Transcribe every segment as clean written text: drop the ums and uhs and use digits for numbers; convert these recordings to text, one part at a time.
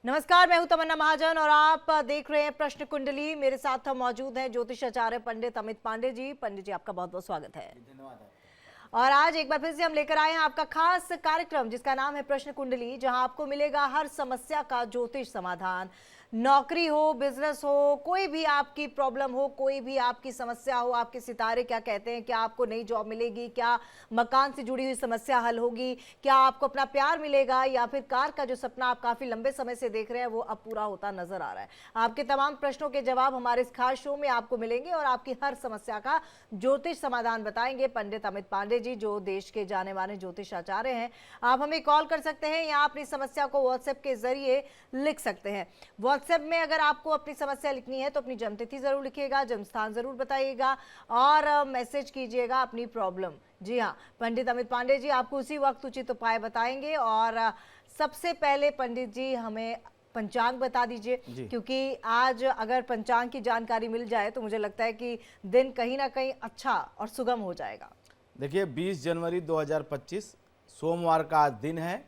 नमस्कार, मैं हूं तमन्ना महाजन और आप देख रहे हैं प्रश्न कुंडली। मेरे साथ हम मौजूद हैं ज्योतिष आचार्य पंडित अमित पांडे जी। पंडित जी, आपका बहुत बहुत स्वागत है। धन्यवाद। और आज एक बार फिर से हम लेकर आए हैं आपका खास कार्यक्रम जिसका नाम है प्रश्न कुंडली, जहां आपको मिलेगा हर समस्या का ज्योतिष समाधान। नौकरी हो, बिजनेस हो, कोई भी आपकी प्रॉब्लम हो, कोई भी आपकी समस्या हो, आपके सितारे क्या कहते हैं, क्या आपको नई जॉब मिलेगी, क्या मकान से जुड़ी हुई समस्या हल होगी, क्या आपको अपना प्यार मिलेगा, या फिर कार का जो सपना आप काफी लंबे समय से देख रहे हैं वो अब पूरा होता नजर आ रहा है। आपके तमाम प्रश्नों के जवाब हमारे इस खास शो में आपको मिलेंगे और आपकी हर समस्या का ज्योतिष समाधान बताएंगे पंडित अमित पांडे जी, जो देश के जाने माने ज्योतिष आचार्य हैं। आप हमें कॉल कर सकते हैं या अपनी समस्या को व्हाट्सएप के जरिए लिख सकते हैं। व्हाट्सएप में अगर आपको अपनी समस्या लिखनी है तो अपनी जन्मतिथि जरूर लिखिएगा, जन्म स्थान जरूर बताइएगा और मैसेज कीजिएगा अपनी प्रॉब्लम। जी हाँ, पंडित अमित पांडे जी आपको उसी वक्त उचित उपाय बताएंगे। और सबसे पहले पंडित जी हमें पंचांग बता दीजिए, क्योंकि आज अगर पंचांग की जानकारी मिल जाए तो मुझे लगता है कि दिन कहीं ना कहीं अच्छा और सुगम हो जाएगा। देखिए, 20 जनवरी 2025 सोमवार का आज दिन है।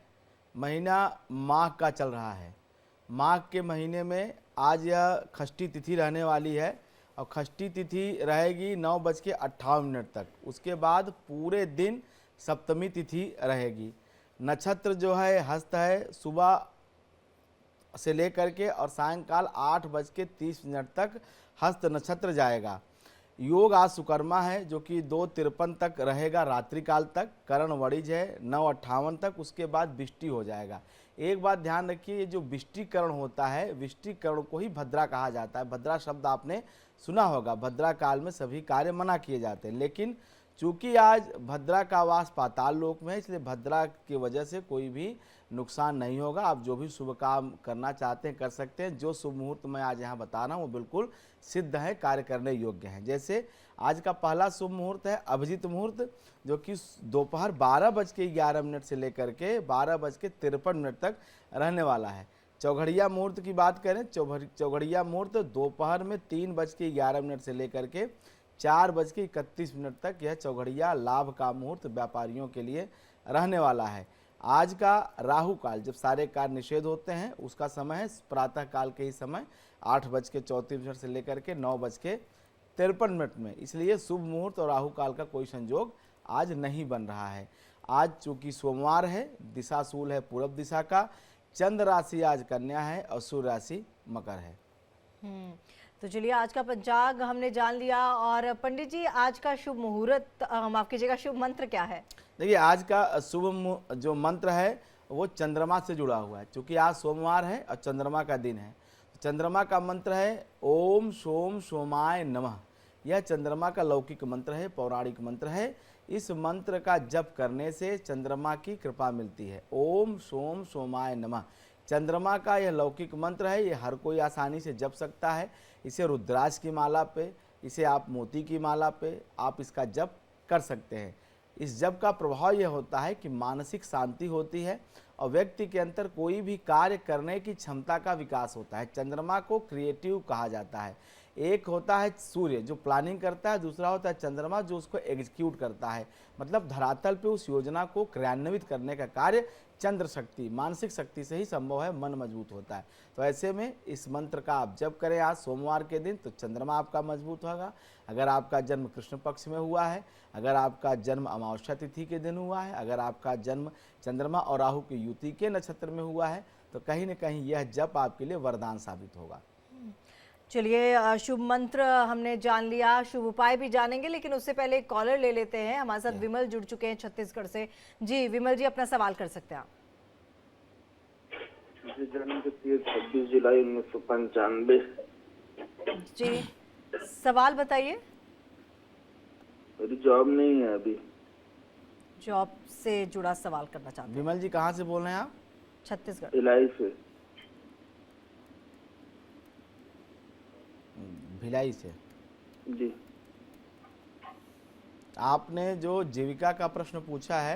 महीना माघ का चल रहा है। माघ के महीने में आज यह षष्ठी तिथि रहने वाली है और षष्ठी तिथि रहेगी 9:58 तक। उसके बाद पूरे दिन सप्तमी तिथि रहेगी। नक्षत्र जो है हस्त है, सुबह से लेकर के और सायंकाल 8:30 तक हस्त नक्षत्र जाएगा। योग आज सुकर्मा है जो कि 2:53 तक रहेगा रात्रि काल तक। करण वणिज है 9:58 तक, उसके बाद विष्टि हो जाएगा। एक बात ध्यान रखिए, ये जो विष्टिकरण होता है, विष्टिकरण को ही भद्रा कहा जाता है। भद्रा शब्द आपने सुना होगा। भद्रा काल में सभी कार्य मना किए जाते हैं, लेकिन चूंकि आज भद्रा का वास पाताल लोक में है, इसलिए भद्रा की वजह से कोई भी नुकसान नहीं होगा। आप जो भी शुभ काम करना चाहते हैं कर सकते हैं। जो शुभ मुहूर्त मैं आज यहाँ बता रहा हूँ वो बिल्कुल सिद्ध है, कार्य करने योग्य हैं। जैसे आज का पहला शुभ मुहूर्त है अभिजीत मुहूर्त, जो कि दोपहर 12:11 से लेकर के 12:53 तक रहने वाला है। चौघड़िया मुहूर्त की बात करें, चौघड़िया मुहूर्त दोपहर में 3:11 से लेकर के 4:31 तक यह चौघड़िया लाभ का मुहूर्त व्यापारियों के लिए रहने वाला है। आज का राहु काल, जब सारे कार्य निषेध होते हैं, उसका समय है प्रातः काल के ही समय 8:34 से लेकर के 9:53 में। इसलिए शुभ मुहूर्त और राहु काल का कोई संयोग आज नहीं बन रहा है। आज चूंकि सोमवार है, दिशाशूल है पूर्व दिशा का, चंद्र राशि आज कन्या है और सूर्य राशि मकर है। तो चलिए, आज का पंचांग हमने जान लिया। और पंडित जी, आज का शुभ मुहूर्त, माफ कीजिएगा, शुभ मंत्र क्या है? देखिए, आज का शुभ जो मंत्र है वो चंद्रमा से जुड़ा हुआ है। क्योंकि आज सोमवार है और चंद्रमा का दिन है, चंद्रमा का मंत्र है ओम सोम सोमाय नमः। यह चंद्रमा का लौकिक मंत्र है, पौराणिक मंत्र है। इस मंत्र का जप करने से चंद्रमा की कृपा मिलती है। ओम सोम सोमाय नमः चंद्रमा का यह लौकिक मंत्र है। ये हर कोई आसानी से जप सकता है। इसे रुद्राक्ष की माला पे, इसे आप मोती की माला पे आप इसका जप कर सकते हैं। इस जप का प्रभाव यह होता है कि मानसिक शांति होती है और व्यक्ति के अंदर कोई भी कार्य करने की क्षमता का विकास होता है। चंद्रमा को क्रिएटिव कहा जाता है। एक होता है सूर्य जो प्लानिंग करता है, दूसरा होता है चंद्रमा जो उसको एग्जीक्यूट करता है। मतलब धरातल पे उस योजना को क्रियान्वित करने का कार्य चंद्र शक्ति, मानसिक शक्ति से ही संभव है, मन मजबूत होता है। तो ऐसे में इस मंत्र का आप जप करें आज सोमवार के दिन, तो चंद्रमा आपका मजबूत होगा। अगर आपका जन्म कृष्ण पक्ष में हुआ है, अगर आपका जन्म अमावस्या तिथि के दिन हुआ है, अगर आपका जन्म चंद्रमा और राहु की युति के नक्षत्र में हुआ है, तो कहीं न कहीं यह जप आपके लिए वरदान साबित होगा। चलिए, शुभ मंत्र हमने जान लिया, शुभ उपाय भी जानेंगे, लेकिन उससे पहले एक कॉलर ले लेते हैं। हमारे साथ विमल जुड़ चुके हैं छत्तीसगढ़ से। जी विमल जी, अपना सवाल कर सकते हैं आप। जन्म तिथि 26 जुलाई 1995। जी, सवाल बताइए। मेरी जॉब नहीं है अभी। जॉब से जुड़ा सवाल करना चाहते हैं। विमल जी कहाँ से बोल रहे हैं आप? छत्तीसगढ़। भिलाई से। भिलाई से जी। आपने जो जीविका का प्रश्न पूछा है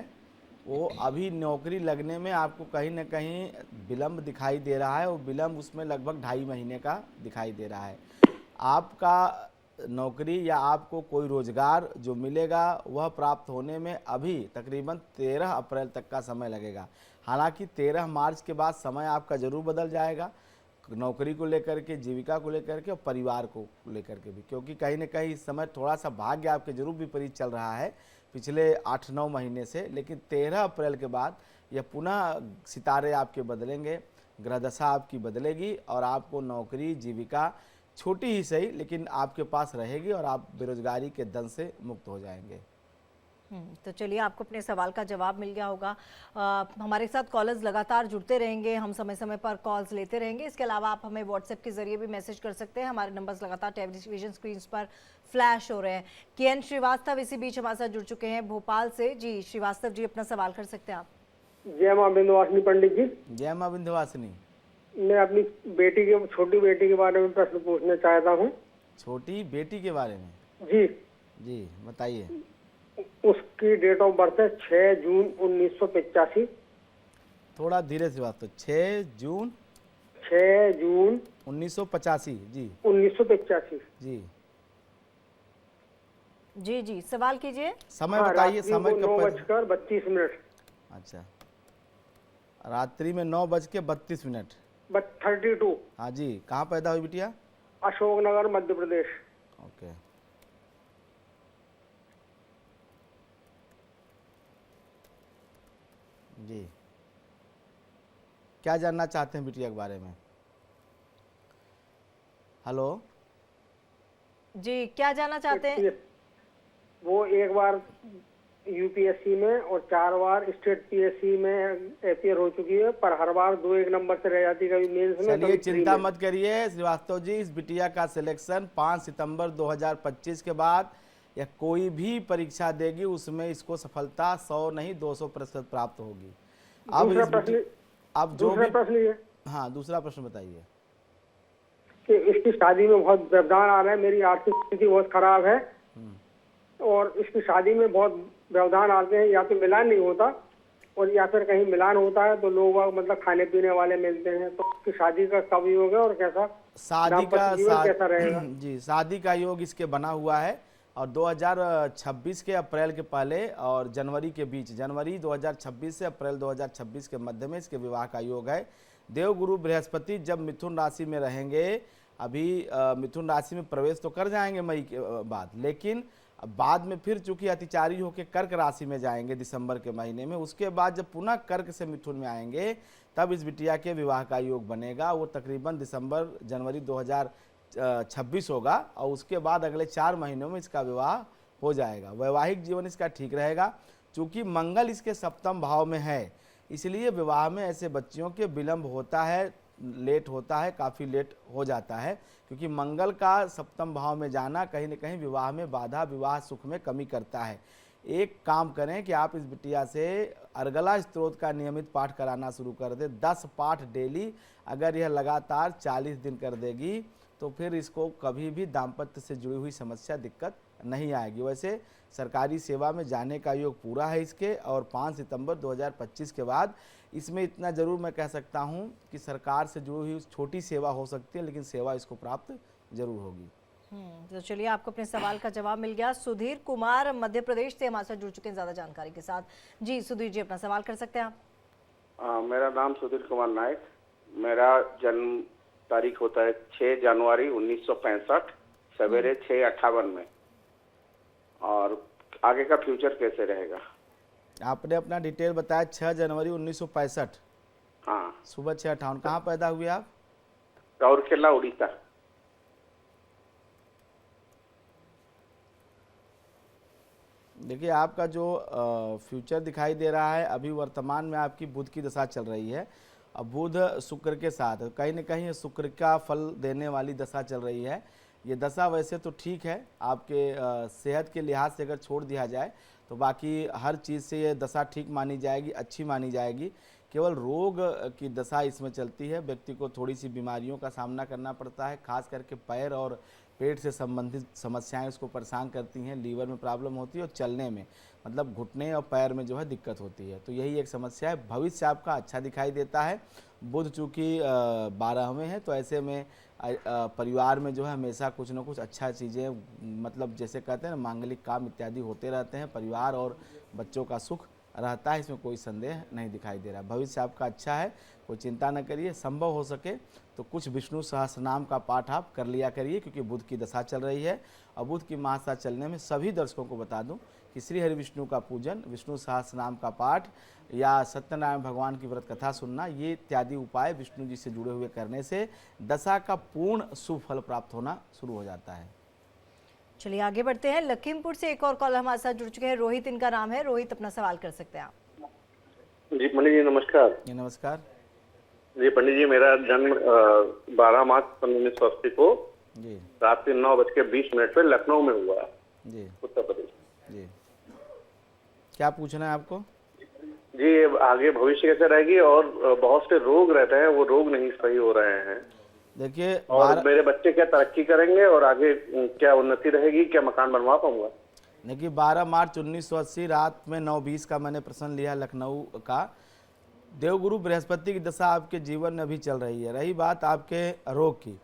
वो अभी नौकरी लगने में आपको कहीं न कहीं विलंब दिखाई दे रहा है। वो विलंब उसमें लगभग 2.5 महीने का दिखाई दे रहा है। आपका नौकरी या आपको कोई रोजगार जो मिलेगा वह प्राप्त होने में अभी तकरीबन 13 अप्रैल तक का समय लगेगा। हालांकि 13 मार्च के बाद समय आपका ज़रूर बदल जाएगा, नौकरी को लेकर के, जीविका को लेकर के और परिवार को लेकर के भी, क्योंकि कहीं न कहीं इस समय थोड़ा सा भाग्य आपके जरूर विपरीत चल रहा है पिछले 8-9 महीने से। लेकिन 13 अप्रैल के बाद यह पुनः सितारे आपके बदलेंगे, ग्रहदशा आपकी बदलेगी और आपको नौकरी, जीविका छोटी ही सही लेकिन आपके पास रहेगी और आप बेरोजगारी के दंश से मुक्त हो जाएंगे। तो चलिए, आपको अपने सवाल का जवाब मिल गया होगा। हमारे साथ कॉलर्स लगातार जुड़ते रहेंगे, हम समय समय पर कॉल्स लेते रहेंगे। इसके अलावा आप हमें व्हाट्सएप के जरिए भी मैसेज कर सकते हैं, हमारे नंबर्स लगातार टेलीविजन स्क्रीन पर फ्लैश हो रहे हैं। केएन श्रीवास्तव इसी बीच हमारे साथ जुड़ चुके हैं भोपाल से। जी श्रीवास्तव जी, अपना सवाल कर सकते हैं आप। जय माँ विंध्यवासिनी पंडित जी। जय माँ विंध्यवासिनी। मैं अपनी बेटी के, छोटी बेटी के बारे में प्रश्न पूछना चाहता हूँ। छोटी बेटी के बारे में? जी जी बताइए। उसकी डेट ऑफ बर्थ है 6 जून 1985। थोड़ा धीरे से बात। तो 6 जून 1985। जी 1985। जी जी जी, सवाल कीजिए। समय बताइए। समय कब? 9:32। अच्छा, रात्रि में 9:32। 32। हाँ जी, कहाँ पैदा हुई बिटिया? अशोकनगर, मध्य प्रदेश। ओके। जी, क्या जानना चाहते हैं बिटिया के बारे में? हेलो जी, क्या जानना चाहते हैं? वो एक बार यूपीएससी में और 4 बार स्टेट पीएससी में अपीयर हो चुकी है, पर हर बार 2-1 नंबर से रह जाती, कभी मेंस में। चलिए चिंता मत करिए श्रीवास्तव जी, इस बिटिया का सिलेक्शन 5 सितंबर 2025 के बाद या कोई भी परीक्षा देगी उसमें इसको सफलता 100 नहीं 200% प्राप्त होगी। अब जो भी प्रश्न ये, हाँ दूसरा प्रश्न बताइए। कि इसकी शादी में बहुत व्यवधान आ रहा है, मेरी आर्थिक स्थिति बहुत खराब है और इसकी शादी में बहुत व्यवधान आते हैं, या तो मिलान नहीं होता और या फिर कहीं मिलान होता है तो लोग मतलब खाने पीने वाले मिलते हैं। तो उसकी शादी का कब योग है और कैसा शादी कैसा रहेगा? जी, शादी का योग इसके बना हुआ है और 2026 के अप्रैल के पहले और जनवरी के बीच, जनवरी 2026 से अप्रैल 2026 के मध्य में इसके विवाह का योग है। देवगुरु बृहस्पति जब मिथुन राशि में रहेंगे, अभी मिथुन राशि में प्रवेश तो कर जाएंगे मई के बाद, लेकिन बाद में फिर चूंकि अतिचारी होकर कर्क राशि में जाएंगे दिसंबर के महीने में, उसके बाद जब पुनः कर्क से मिथुन में आएंगे तब इस बिटिया के विवाह का योग बनेगा। वो तकरीबन दिसंबर जनवरी 2026 होगा और उसके बाद अगले 4 महीनों में इसका विवाह हो जाएगा। वैवाहिक जीवन इसका ठीक रहेगा। चूँकि मंगल इसके सप्तम भाव में है, इसलिए विवाह में ऐसे बच्चियों के विलंब होता है, लेट होता है, काफ़ी लेट हो जाता है, क्योंकि मंगल का सप्तम भाव में जाना कहीं न कहीं विवाह में बाधा, विवाह सुख में कमी करता है। एक काम करें कि आप इस बिटिया से अर्गला स्तोत्र का नियमित पाठ कराना शुरू कर दें। 10 पाठ डेली, अगर यह लगातार 40 दिन कर देगी तो फिर इसको कभी भी दाम्पत्य से जुड़ी हुई समस्या, दिक्कत नहीं आएगी। वैसे सरकारी सेवा में जाने का योग पूरा है इसके, और 5 सितंबर 2025 के बाद इसमें इतना ज़रूर मैं कह सकता हूं कि सरकार से जुड़ी हुई छोटी सेवा हो सकती है, लेकिन सेवा इसको प्राप्त जरूर होगी। तो चलिए, आपको अपने सवाल का जवाब मिल गया। सुधीर कुमार मध्य प्रदेश से हमारे साथ जुड़ चुके हैं ज़्यादा जानकारी के साथ। जी सुधीर जी, अपना सवाल कर सकते हैं आप। मेरा नाम सुधीर कुमार नायक। मेरा जन्म तारीख होता है 6 जनवरी 1965 सवेरे 6:58 में। और आगे का फ्यूचर कैसे रहेगा? आपने अपना डिटेल बताया 6 जनवरी 1965। हाँ, सुबह 6:58। कहाँ पैदा हुए आप? राउरकेला, उड़ीसा। देखिए, आपका जो फ्यूचर दिखाई दे रहा है, अभी वर्तमान में आपकी बुध की दशा चल रही है। अब बुध शुक्र के साथ, कहीं न कहीं शुक्र का फल देने वाली दशा चल रही है। ये दशा वैसे तो ठीक है, आपके सेहत के लिहाज से अगर छोड़ दिया जाए तो बाकी हर चीज़ से ये दशा ठीक मानी जाएगी, अच्छी मानी जाएगी। केवल रोग की दशा इसमें चलती है, व्यक्ति को थोड़ी सी बीमारियों का सामना करना पड़ता है, खास करके पैर और पेट से संबंधित समस्याएं उसको परेशान करती हैं। लीवर में प्रॉब्लम होती है और चलने में, मतलब घुटने और पैर में जो है दिक्कत होती है। तो यही एक समस्या है। भविष्य आपका अच्छा दिखाई देता है बुध चूँकि 12वें हैं, तो ऐसे में परिवार में जो है हमेशा कुछ न कुछ अच्छा चीज़ें, मतलब जैसे कहते हैं ना, मांगलिक काम इत्यादि होते रहते हैं। परिवार और बच्चों का सुख रहता है, इसमें कोई संदेह नहीं दिखाई दे रहा। भविष्य आपका अच्छा है, कोई चिंता न करिए। संभव हो सके तो कुछ विष्णु सहस्रनाम का पाठ आप कर लिया करिए, क्योंकि बुध की दशा चल रही है। और बुध की महादशा चलने में सभी दर्शकों को बता दूं कि श्री हरि विष्णु का पूजन, विष्णु सहस्रनाम का पाठ या सत्यनारायण भगवान की व्रत कथा सुनना, ये इत्यादि उपाय विष्णु जी से जुड़े हुए करने से दशा का पूर्ण शुभ फल प्राप्त होना शुरू हो जाता है। चलिए आगे बढ़ते हैं। लखीमपुर से एक और कॉल हमारे साथ जुड़ चुके हैं। रोहित इनका नाम है। रोहित, अपना सवाल कर सकते हैं आप। जी पंडित जी नमस्कार। जी नमस्कार जी पंडित जी, मेरा जन्म 12 मार्च 1980 को जी रात के 9:20 पे लखनऊ में हुआ, जी उत्तर प्रदेश। जी, क्या पूछना है आपको? जी आगे भविष्य कैसे रहेगी, और बहुत से रोग रहते हैं, वो रोग नहीं सही हो रहे हैं। देखिए, और मेरे बच्चे क्या तरक्की करेंगे, और आगे क्या उन्नति रहेगी, क्या मकान बनवा पाऊंगा? देखिए 12 मार्च 1980 रात में 9:20 का मैंने प्रश्न लिया लखनऊ का। देवगुरु बृहस्पति की दशा आपके जीवन में अभी चल रही है। रही बात आपके रोग की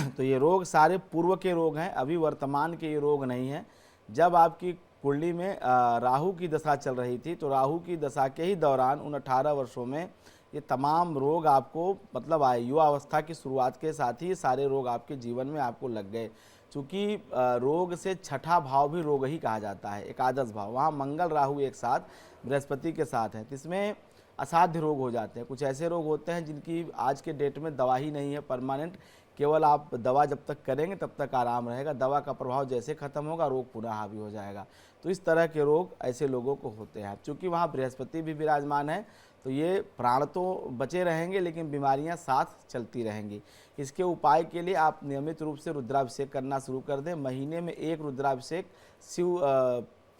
तो ये रोग सारे पूर्व के रोग हैं, अभी वर्तमान के ये रोग नहीं हैं। जब आपकी कुंडली में राहु की दशा चल रही थी, तो राहु की दशा के ही दौरान उन 18 वर्षों में ये तमाम रोग आपको मतलब आए। युवा अवस्था की शुरुआत के साथ ही ये सारे रोग आपके जीवन में आपको लग गए। चूँकि रोग से छठा भाव भी रोग ही कहा जाता है, एकादश भाव, वहाँ मंगल राहु एक साथ बृहस्पति के साथ है, तो इसमें असाध्य रोग हो जाते हैं। कुछ ऐसे रोग होते हैं जिनकी आज के डेट में दवा ही नहीं है परमानेंट, केवल आप दवा जब तक करेंगे तब तक आराम रहेगा, दवा का प्रभाव जैसे खत्म होगा रोग पुनः हावी हो जाएगा। तो इस तरह के रोग ऐसे लोगों को होते हैं। चूँकि वहाँ बृहस्पति भी विराजमान है, तो ये प्राण तो बचे रहेंगे लेकिन बीमारियां साथ चलती रहेंगी। इसके उपाय के लिए आप नियमित रूप से रुद्राभिषेक करना शुरू कर दें। महीने में एक रुद्राभिषेक शिव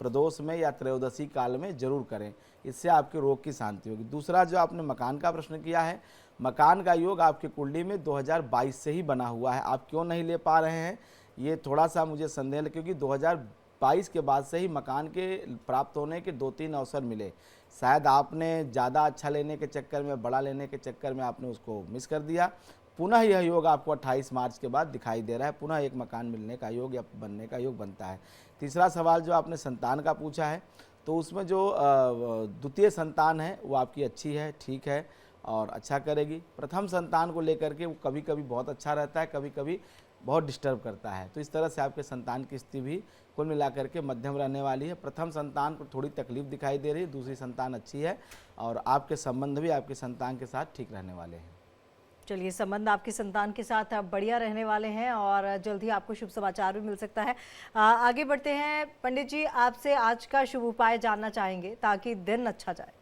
प्रदोष में या त्रयोदशी काल में जरूर करें, इससे आपके रोग की शांति होगी। दूसरा, जो आपने मकान का प्रश्न किया है, मकान का योग आपकी कुंडली में 2022 से ही बना हुआ है। आप क्यों नहीं ले पा रहे हैं, ये थोड़ा सा मुझे संदेह है, क्योंकि 2022 के बाद से ही मकान के प्राप्त होने के 2-3 अवसर मिले। शायद आपने ज़्यादा अच्छा लेने के चक्कर में, बड़ा लेने के चक्कर में आपने उसको मिस कर दिया। पुनः यह योग आपको 28 मार्च के बाद दिखाई दे रहा है, पुनः एक मकान मिलने का योग या बनने का योग बनता है। तीसरा सवाल जो आपने संतान का पूछा है, तो उसमें जो द्वितीय संतान है वो आपकी अच्छी है, ठीक है और अच्छा करेगी। प्रथम संतान को लेकर के वो कभी कभी बहुत अच्छा रहता है, कभी कभी बहुत डिस्टर्ब करता है। तो इस तरह से आपके संतान की स्थिति भी कुल मिलाकर के मध्यम रहने वाली है। प्रथम संतान को थोड़ी तकलीफ दिखाई दे रही है, दूसरी संतान अच्छी है और आपके संबंध भी आपके संतान के साथ ठीक रहने वाले हैं। चलिए, संबंध आपकी संतान के साथ बढ़िया रहने वाले हैं और जल्द ही आपको शुभ समाचार भी मिल सकता है। आगे बढ़ते हैं। पंडित जी, आपसे आज का शुभ उपाय जानना चाहेंगे ताकि दिन अच्छा जाए।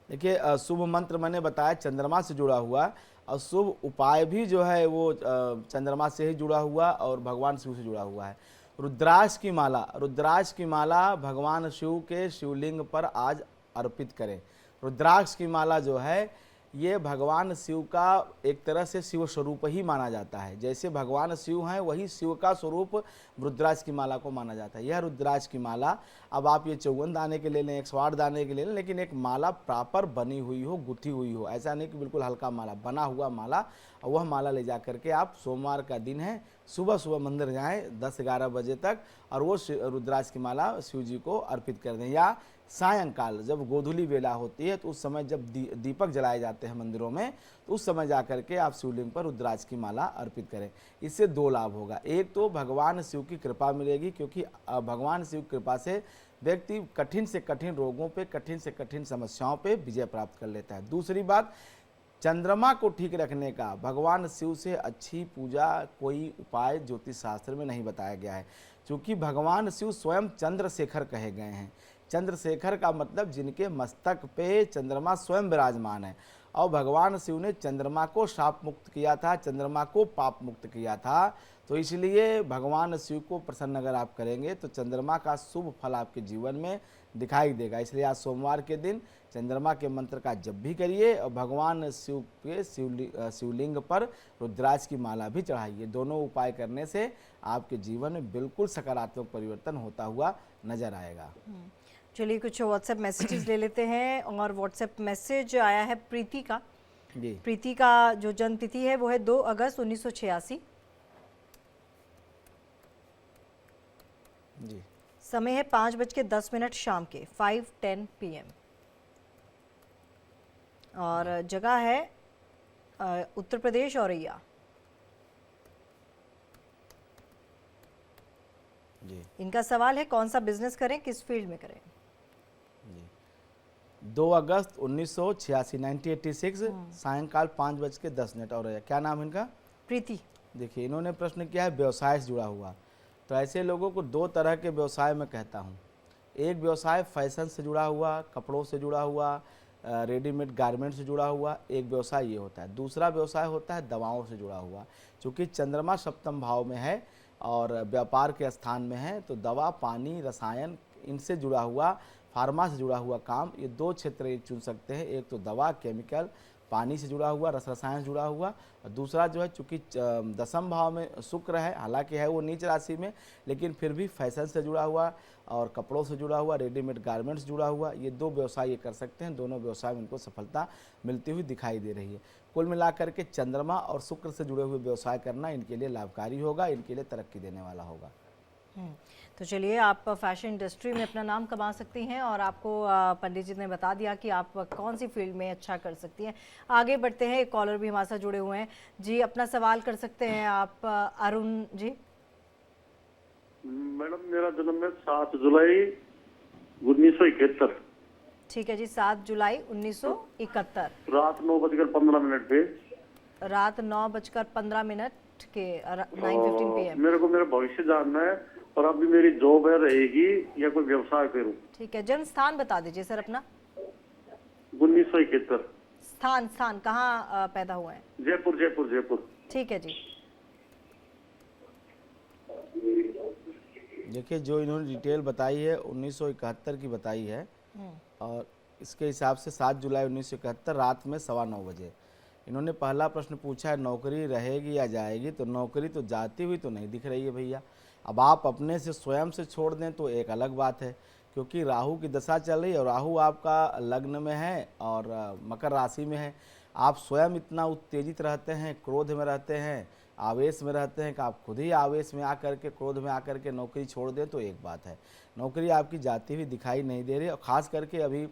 देखिए, शुभ मंत्र मैंने बताया चंद्रमा से जुड़ा हुआ, और शुभ उपाय भी जो है वो चंद्रमा से ही जुड़ा हुआ और भगवान शिव से जुड़ा हुआ है। रुद्राक्ष की माला, रुद्राक्ष की माला भगवान शिव के शिवलिंग पर आज अर्पित करें। रुद्राक्ष की माला जो है ये भगवान शिव का एक तरह से शिव स्वरूप ही माना जाता है। जैसे भगवान शिव हैं वही शिव का स्वरूप रुद्राक्ष की माला को माना जाता है। यह रुद्राक्ष की माला, अब आप ये 54 दाने के ले लें, 108 दाने के ले लें, लेकिन एक माला प्रॉपर बनी हुई हो, गुथी हुई हो, ऐसा नहीं कि बिल्कुल हल्का माला, बना हुआ माला। और वह माला ले जा करके आप, सोमवार का दिन है, सुबह सुबह मंदिर जाएँ 10-11 बजे तक और वो रुद्राक्ष की माला शिव जी को अर्पित कर दें। या सायंकाल जब गोधूली वेला होती है तो उस समय जब दीपक जलाए जाते हैं मंदिरों में, तो उस समय जा करके आप शिवलिंग पर रुद्राक्ष की माला अर्पित करें। इससे 2 लाभ होगा। एक तो भगवान शिव की कृपा मिलेगी, क्योंकि भगवान शिव की कृपा से व्यक्ति कठिन से कठिन रोगों पे, कठिन से कठिन समस्याओं पे विजय प्राप्त कर लेता है। दूसरी बात, चंद्रमा को ठीक रखने का भगवान शिव से अच्छी पूजा कोई उपाय ज्योतिष शास्त्र में नहीं बताया गया है, क्योंकि भगवान शिव स्वयं चंद्रशेखर कहे गए हैं। चंद्रशेखर का मतलब जिनके मस्तक पे चंद्रमा स्वयं विराजमान है। और भगवान शिव ने चंद्रमा को शाप मुक्त किया था, चंद्रमा को पाप मुक्त किया था। तो इसलिए भगवान शिव को प्रसन्न अगर आप करेंगे तो चंद्रमा का शुभ फल आपके जीवन में दिखाई देगा। इसलिए आज सोमवार के दिन चंद्रमा के मंत्र का जप भी करिए और भगवान शिव के शिवलिंग पर रुद्राक्ष की माला भी चढ़ाइए। दोनों उपाय करने से आपके जीवन में बिल्कुल सकारात्मक परिवर्तन होता हुआ नजर आएगा। चलिए, कुछ व्हाट्सएप मैसेजेस ले लेते हैं। और व्हाट्सएप मैसेज आया है प्रीति का। जी प्रीति का जो जन्म तिथि है वो है 2 अगस्त 1986। जी समय है 5:10 शाम के 5:10 PM। और जगह है उत्तर प्रदेश औरैया। जी इनका सवाल है कौन सा बिजनेस करें, किस फील्ड में करें। जी 2 अगस्त 1986 1986 सायंकाल 5:10 और क्या नाम है इनका? प्रीति। देखिए इन्होंने प्रश्न किया है व्यवसाय से जुड़ा हुआ। तो ऐसे लोगों को दो तरह के व्यवसाय में कहता हूँ। एक व्यवसाय फैशन से जुड़ा हुआ, कपड़ों से जुड़ा हुआ, रेडीमेड गारमेंट से जुड़ा हुआ, एक व्यवसाय ये होता है। दूसरा व्यवसाय होता है दवाओं से जुड़ा हुआ। चूँकि चंद्रमा सप्तम भाव में है और व्यापार के स्थान में है, तो दवा, पानी, रसायन, इनसे जुड़ा हुआ, फार्मा से जुड़ा हुआ काम, ये दो क्षेत्र ये चुन सकते हैं। एक तो दवा, केमिकल, पानी से जुड़ा हुआ, रस रसायन से जुड़ा हुआ, और दूसरा जो है चूँकि दसम भाव में शुक्र है, हालांकि है वो नीच राशि में, लेकिन फिर भी फैशन से जुड़ा हुआ और कपड़ों से जुड़ा हुआ, रेडीमेड गारमेंट्स से जुड़ा हुआ, ये दो व्यवसाय ये कर सकते हैं। दोनों व्यवसाय में इनको सफलता मिलती हुई दिखाई दे रही है। कुल मिलाकर के चंद्रमा और शुक्र से जुड़े हुए व्यवसाय करना इनके लिए लाभकारी होगा, इनके लिए तरक्की देने वाला होगा। तो चलिए, आप फैशन इंडस्ट्री में अपना नाम कमा सकती हैं और आपको पंडित जी ने बता दिया कि आप कौन सी फील्ड में अच्छा कर सकती हैं। आगे बढ़ते हैं, एक कॉलर भी हमारे साथ जुड़े हुए हैं जी, अपना सवाल कर सकते हैं आप। अरुण जी। मैडम मेरा जन्म है 7 जुलाई 1971। ठीक है जी, 7 जुलाई 1971 रात 9:15 पे। रात 9:15 के 9:15 PM। मेरे को मेरा भविष्य जानना है और अभी मेरी जॉब है रहेगी या कोई व्यवसाय करूं। ठीक है, जन्म स्थान बता दीजिए सर अपना। 1971। स्थान कहाँ पैदा हुए हैं? जयपुर जयपुर जयपुर। ठीक है जी। देखिए जो इन्होंने डिटेल बताई है 1971 की बताई है, और इसके हिसाब से 7 जुलाई 1971 रात में 9:15 बजे इन्होंने पहला प्रश्न पूछा है नौकरी रहेगी या जाएगी। तो नौकरी तो जाती हुई तो नहीं दिख रही है भैया। अब आप अपने से स्वयं से छोड़ दें तो एक अलग बात है, क्योंकि राहु की दशा चल रही है और राहु आपका लग्न में है और मकर राशि में है। आप स्वयं इतना उत्तेजित रहते हैं, क्रोध में रहते हैं, आवेश में रहते हैं कि आप खुद ही आवेश में आकर के, क्रोध में आकर के नौकरी छोड़ दें तो एक बात है। नौकरी आपकी जाती हुई दिखाई नहीं दे रही, और ख़ास करके अभी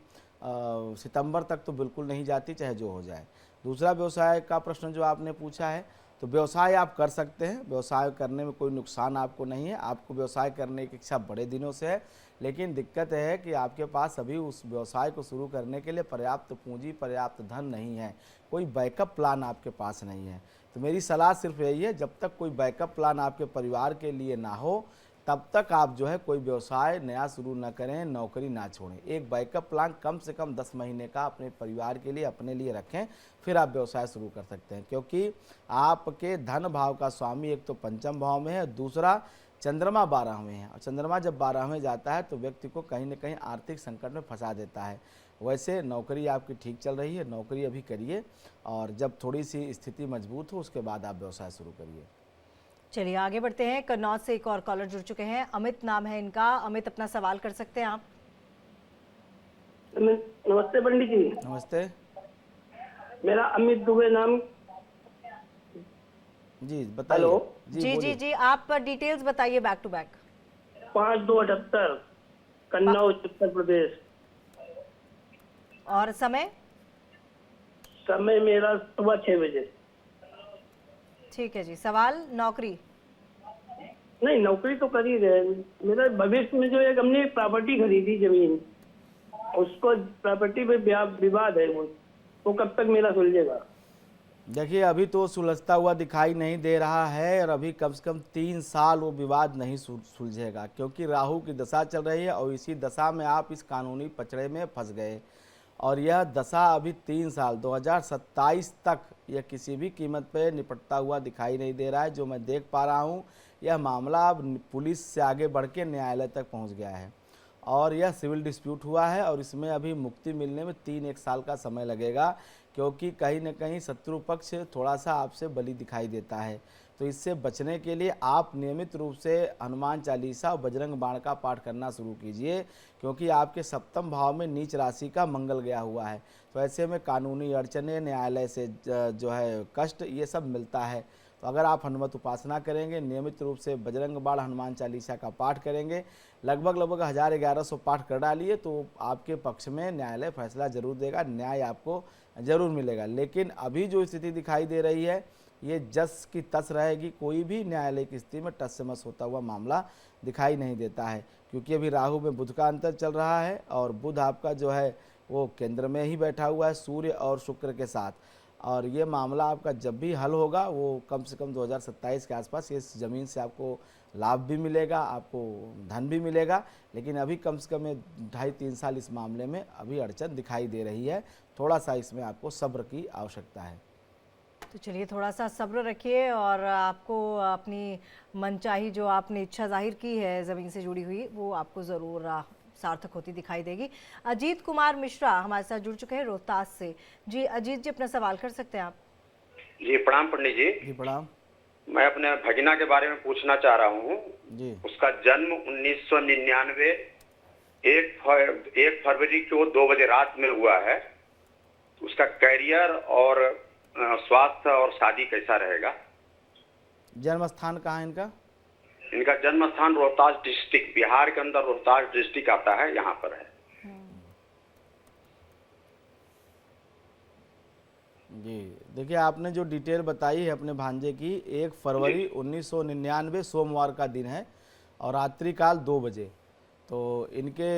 सितंबर तक तो बिल्कुल नहीं जाती, चाहे जो हो जाए। दूसरा व्यवसाय का प्रश्न जो आपने पूछा है, तो व्यवसाय आप कर सकते हैं, व्यवसाय करने में कोई नुकसान आपको नहीं है। आपको व्यवसाय करने की इच्छा बड़े दिनों से है, लेकिन दिक्कत है कि आपके पास अभी उस व्यवसाय को शुरू करने के लिए पर्याप्त पूंजी, पर्याप्त धन नहीं है, कोई बैकअप प्लान आपके पास नहीं है। तो मेरी सलाह सिर्फ यही है, जब तक कोई बैकअप प्लान आपके परिवार के लिए ना हो तब तक आप जो है कोई व्यवसाय नया शुरू ना करें, नौकरी ना छोड़ें। एक बैकअप प्लान कम से कम 10 महीने का अपने परिवार के लिए, अपने लिए रखें, फिर आप व्यवसाय शुरू कर सकते हैं। क्योंकि आपके धन भाव का स्वामी एक तो पंचम भाव में है, दूसरा चंद्रमा 12वें है, और चंद्रमा जब 12वें जाता है तो व्यक्ति को कहीं न कहीं आर्थिक संकट में फंसा देता है। वैसे नौकरी आपकी ठीक चल रही है, नौकरी अभी करिए, और जब थोड़ी सी स्थिति मजबूत हो उसके बाद आप व्यवसाय शुरू करिए। चलिए आगे बढ़ते हैं। कन्नौज से एक और कॉलर जुड़ चुके हैं, अमित नाम है इनका। अमित, अपना सवाल कर सकते हैं आप। नमस्ते पंडित जी। नमस्ते मेरा अमित दुबे नाम। जी बताइए। हेलो। जी बोलिए। जी, आप डिटेल्स बताइए back to back. 5/2/78 Kannauj Uttar Pradesh. और समय? समय मेरा सुबह 6 बजे। ठीक है जी। सवाल? नौकरी? नहीं, नौकरी तो कर ही रहे। मेरा भविष्य में जो एक हमने प्रॉपर्टी खरीदी जमीन, उसको प्रॉपर्टी पे विवाद है, वो कब तक मेरा सुलझेगा? देखिए अभी तो सुलझता हुआ दिखाई नहीं दे रहा है, और अभी कम से कम 3 साल वो विवाद नहीं सुलझेगा, क्योंकि राहु की दशा चल रही है और इसी दशा में आप इस कानूनी पचड़े में फंस गए। और यह दशा अभी 3 साल 2027 तक यह किसी भी कीमत पे निपटता हुआ दिखाई नहीं दे रहा है। जो मैं देख पा रहा हूँ, यह मामला अब पुलिस से आगे बढ़ के न्यायालय तक पहुँच गया है, और यह सिविल डिस्प्यूट हुआ है, और इसमें अभी मुक्ति मिलने में 3-1 साल का समय लगेगा, क्योंकि कहीं न कहीं शत्रु पक्ष थोड़ा सा आपसे बलि दिखाई देता है। तो इससे बचने के लिए आप नियमित रूप से हनुमान चालीसा और बजरंग बाण का पाठ करना शुरू कीजिए, क्योंकि आपके सप्तम भाव में नीच राशि का मंगल गया हुआ है। तो ऐसे में कानूनी अड़चने, न्यायालय से जो है कष्ट, ये सब मिलता है। तो अगर आप हनुमत उपासना करेंगे, नियमित रूप से बजरंग बाण हनुमान चालीसा का पाठ करेंगे, लगभग 1100 पाठ कर डालिए, तो आपके पक्ष में न्यायालय फैसला जरूर देगा, न्याय आपको जरूर मिलेगा। लेकिन अभी जो स्थिति दिखाई दे रही है ये जस की तस रहेगी, कोई भी न्यायालय की स्थिति में टस से मस होता हुआ मामला दिखाई नहीं देता है, क्योंकि अभी राहु में बुध का अंतर चल रहा है और बुध आपका जो है वो केंद्र में ही बैठा हुआ है सूर्य और शुक्र के साथ। और ये मामला आपका जब भी हल होगा वो कम से कम 2027 के आसपास इस ज़मीन से आपको लाभ भी मिलेगा, आपको धन भी मिलेगा। लेकिन अभी कम से कम 2.5-3 साल इस मामले में अभी अड़चन दिखाई दे रही है, थोड़ा सा इसमें आपको सब्र की आवश्यकता है। तो चलिए थोड़ा सा सब्र रखिए और आपको अपनी मनचाही जो आपने इच्छा जाहिर की है ज़मीन से जुड़ी हुई, वो आपको ज़रूर सार्थक होती दिखाई देगी। अजीत कुमार मिश्रा हमारे साथ जुड़ चुके हैं रोहतास से। जी अजीत जी, अपना सवाल कर सकते हैं आप। जी प्रणाम पंडित जी। जी प्रणाम। मैं अपने भगिना के बारे में पूछना चाह रहा हूँ जी। उसका जन्म 1999 1 फरवरी को 2 बजे रात में हुआ है। उसका करियर और स्वास्थ्य और शादी कैसा रहेगा? जन्म स्थान कहाँ है इनका? इनका जन्म स्थान रोहतास डिस्ट्रिक्ट, बिहार के अंदर रोहतास डिस्ट्रिक्ट आता है, यहाँ पर है। जी देखिए, आपने जो डिटेल बताई है अपने भांजे की, 1 फरवरी 1999 सोमवार का दिन है और रात्रिकाल 2 बजे। तो इनके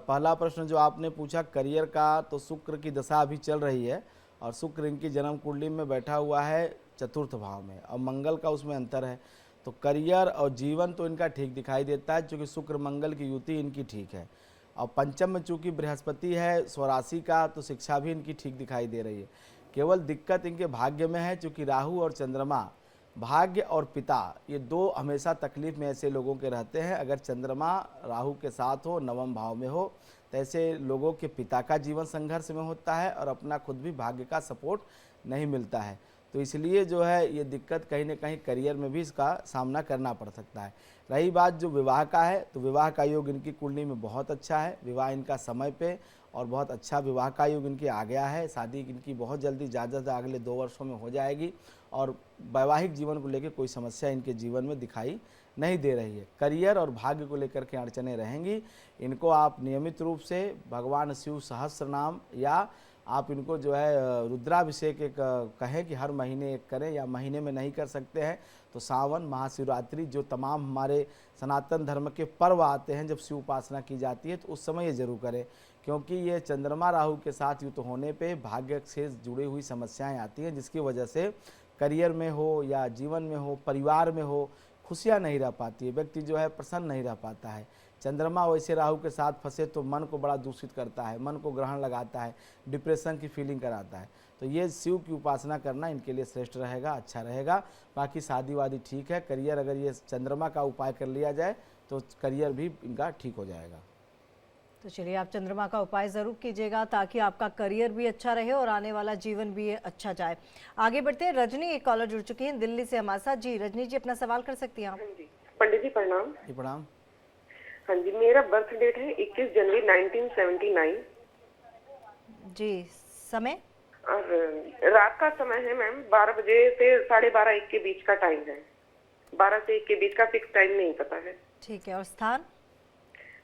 पहला प्रश्न जो आपने पूछा करियर का, तो शुक्र की दशा अभी चल रही है और शुक्र इनकी जन्म कुंडली में बैठा हुआ है चतुर्थ भाव में और मंगल का उसमें अंतर है। तो करियर और जीवन तो इनका ठीक दिखाई देता है, क्योंकि शुक्र मंगल की युति इनकी ठीक है। और पंचम में चूँकि बृहस्पति है स्वराशि का, तो शिक्षा भी इनकी ठीक दिखाई दे रही है। केवल दिक्कत इनके भाग्य में है, चूँकि राहु और चंद्रमा, भाग्य और पिता, ये दो हमेशा तकलीफ में ऐसे लोगों के रहते हैं। अगर चंद्रमा राहु के साथ हो, नवम भाव में हो, तो ऐसे लोगों के पिता का जीवन संघर्ष में होता है और अपना खुद भी भाग्य का सपोर्ट नहीं मिलता है। तो इसलिए जो है ये दिक्कत कहीं ना कहीं करियर में भी इसका सामना करना पड़ सकता है। रही बात जो विवाह का है, तो विवाह का योग इनकी कुंडली में बहुत अच्छा है। विवाह इनका समय पे और बहुत अच्छा विवाह का योग इनके आ गया है। शादी इनकी बहुत जल्दी, ज़्यादा अगले 2 वर्षों में हो जाएगी और वैवाहिक जीवन को लेकर कोई समस्या इनके जीवन में दिखाई नहीं दे रही है। करियर और भाग्य को लेकर के अड़चने रहेंगी। इनको आप नियमित रूप से भगवान शिव सहस्त्र नाम या आप इनको जो है रुद्राभिषेक एक कहें कि हर महीने एक करें, या महीने में नहीं कर सकते हैं तो सावन, महाशिवरात्रि, जो तमाम हमारे सनातन धर्म के पर्व आते हैं जब शिव उपासना की जाती है, तो उस समय ये जरूर करें, क्योंकि ये चंद्रमा राहु के साथ युक्त होने पे भाग्य से जुड़ी हुई समस्याएं आती हैं, जिसकी वजह से करियर में हो या जीवन में हो, परिवार में हो, खुशियाँ नहीं रह पाती है। व्यक्ति जो है प्रसन्न नहीं रह पाता है। चंद्रमा वैसे राहु के साथ फंसे तो मन को बड़ा दूषित करता है, मन को ग्रहण लगाता है, डिप्रेशन की फीलिंग कराता है। तो ये शिव की उपासना करना इनके लिए श्रेष्ठ रहेगा, अच्छा रहेगा। बाकी शादी वादी ठीक है। करियर अगर ये चंद्रमा का उपाय कर लिया जाए तो करियर भी इनका ठीक हो जाएगा। तो चलिए आप चंद्रमा का उपाय ज़रूर कीजिएगा ताकि आपका करियर भी अच्छा रहे और आने वाला जीवन भी अच्छा जाए। आगे बढ़ते हैं। रजनी एक कॉलर जुड़ चुकी हैं दिल्ली से हमारे साथ। जी रजनी जी, अपना सवाल कर सकती हैं आप। हाँ जी पंडित जी प्रणाम। जी प्रणाम। हाँ जी, मेरा बर्थ डेट है 21 जनवरी 1979। जी समय? और रात का समय है मैम 12 बजे से 12:30-1 के बीच का टाइम है। 12 से 1 के बीच का फिक्स टाइम नहीं पता है। ठीक है। और स्थान?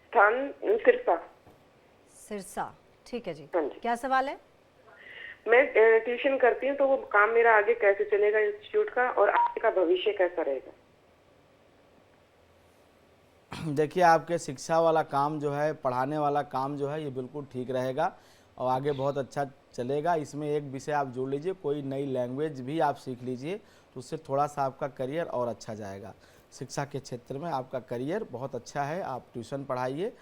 स्थान सिरसा। सिरसा, ठीक है जी। हाँ जी। क्या सवाल है? मैं ट्यूशन करती हूँ, तो वो काम मेरा आगे कैसे चलेगा इंस्टीट्यूट का, और आगे का भविष्य कैसा रहेगा? देखिए, आपके शिक्षा वाला काम जो है, पढ़ाने वाला काम जो है, ये बिल्कुल ठीक रहेगा और आगे बहुत अच्छा चलेगा। इसमें एक विषय आप जोड़ लीजिए, कोई नई लैंग्वेज भी आप सीख लीजिए, तो उससे थोड़ा सा आपका करियर और अच्छा जाएगा। शिक्षा के क्षेत्र में आपका करियर बहुत अच्छा है। आप ट्यूशन पढ़ाइए।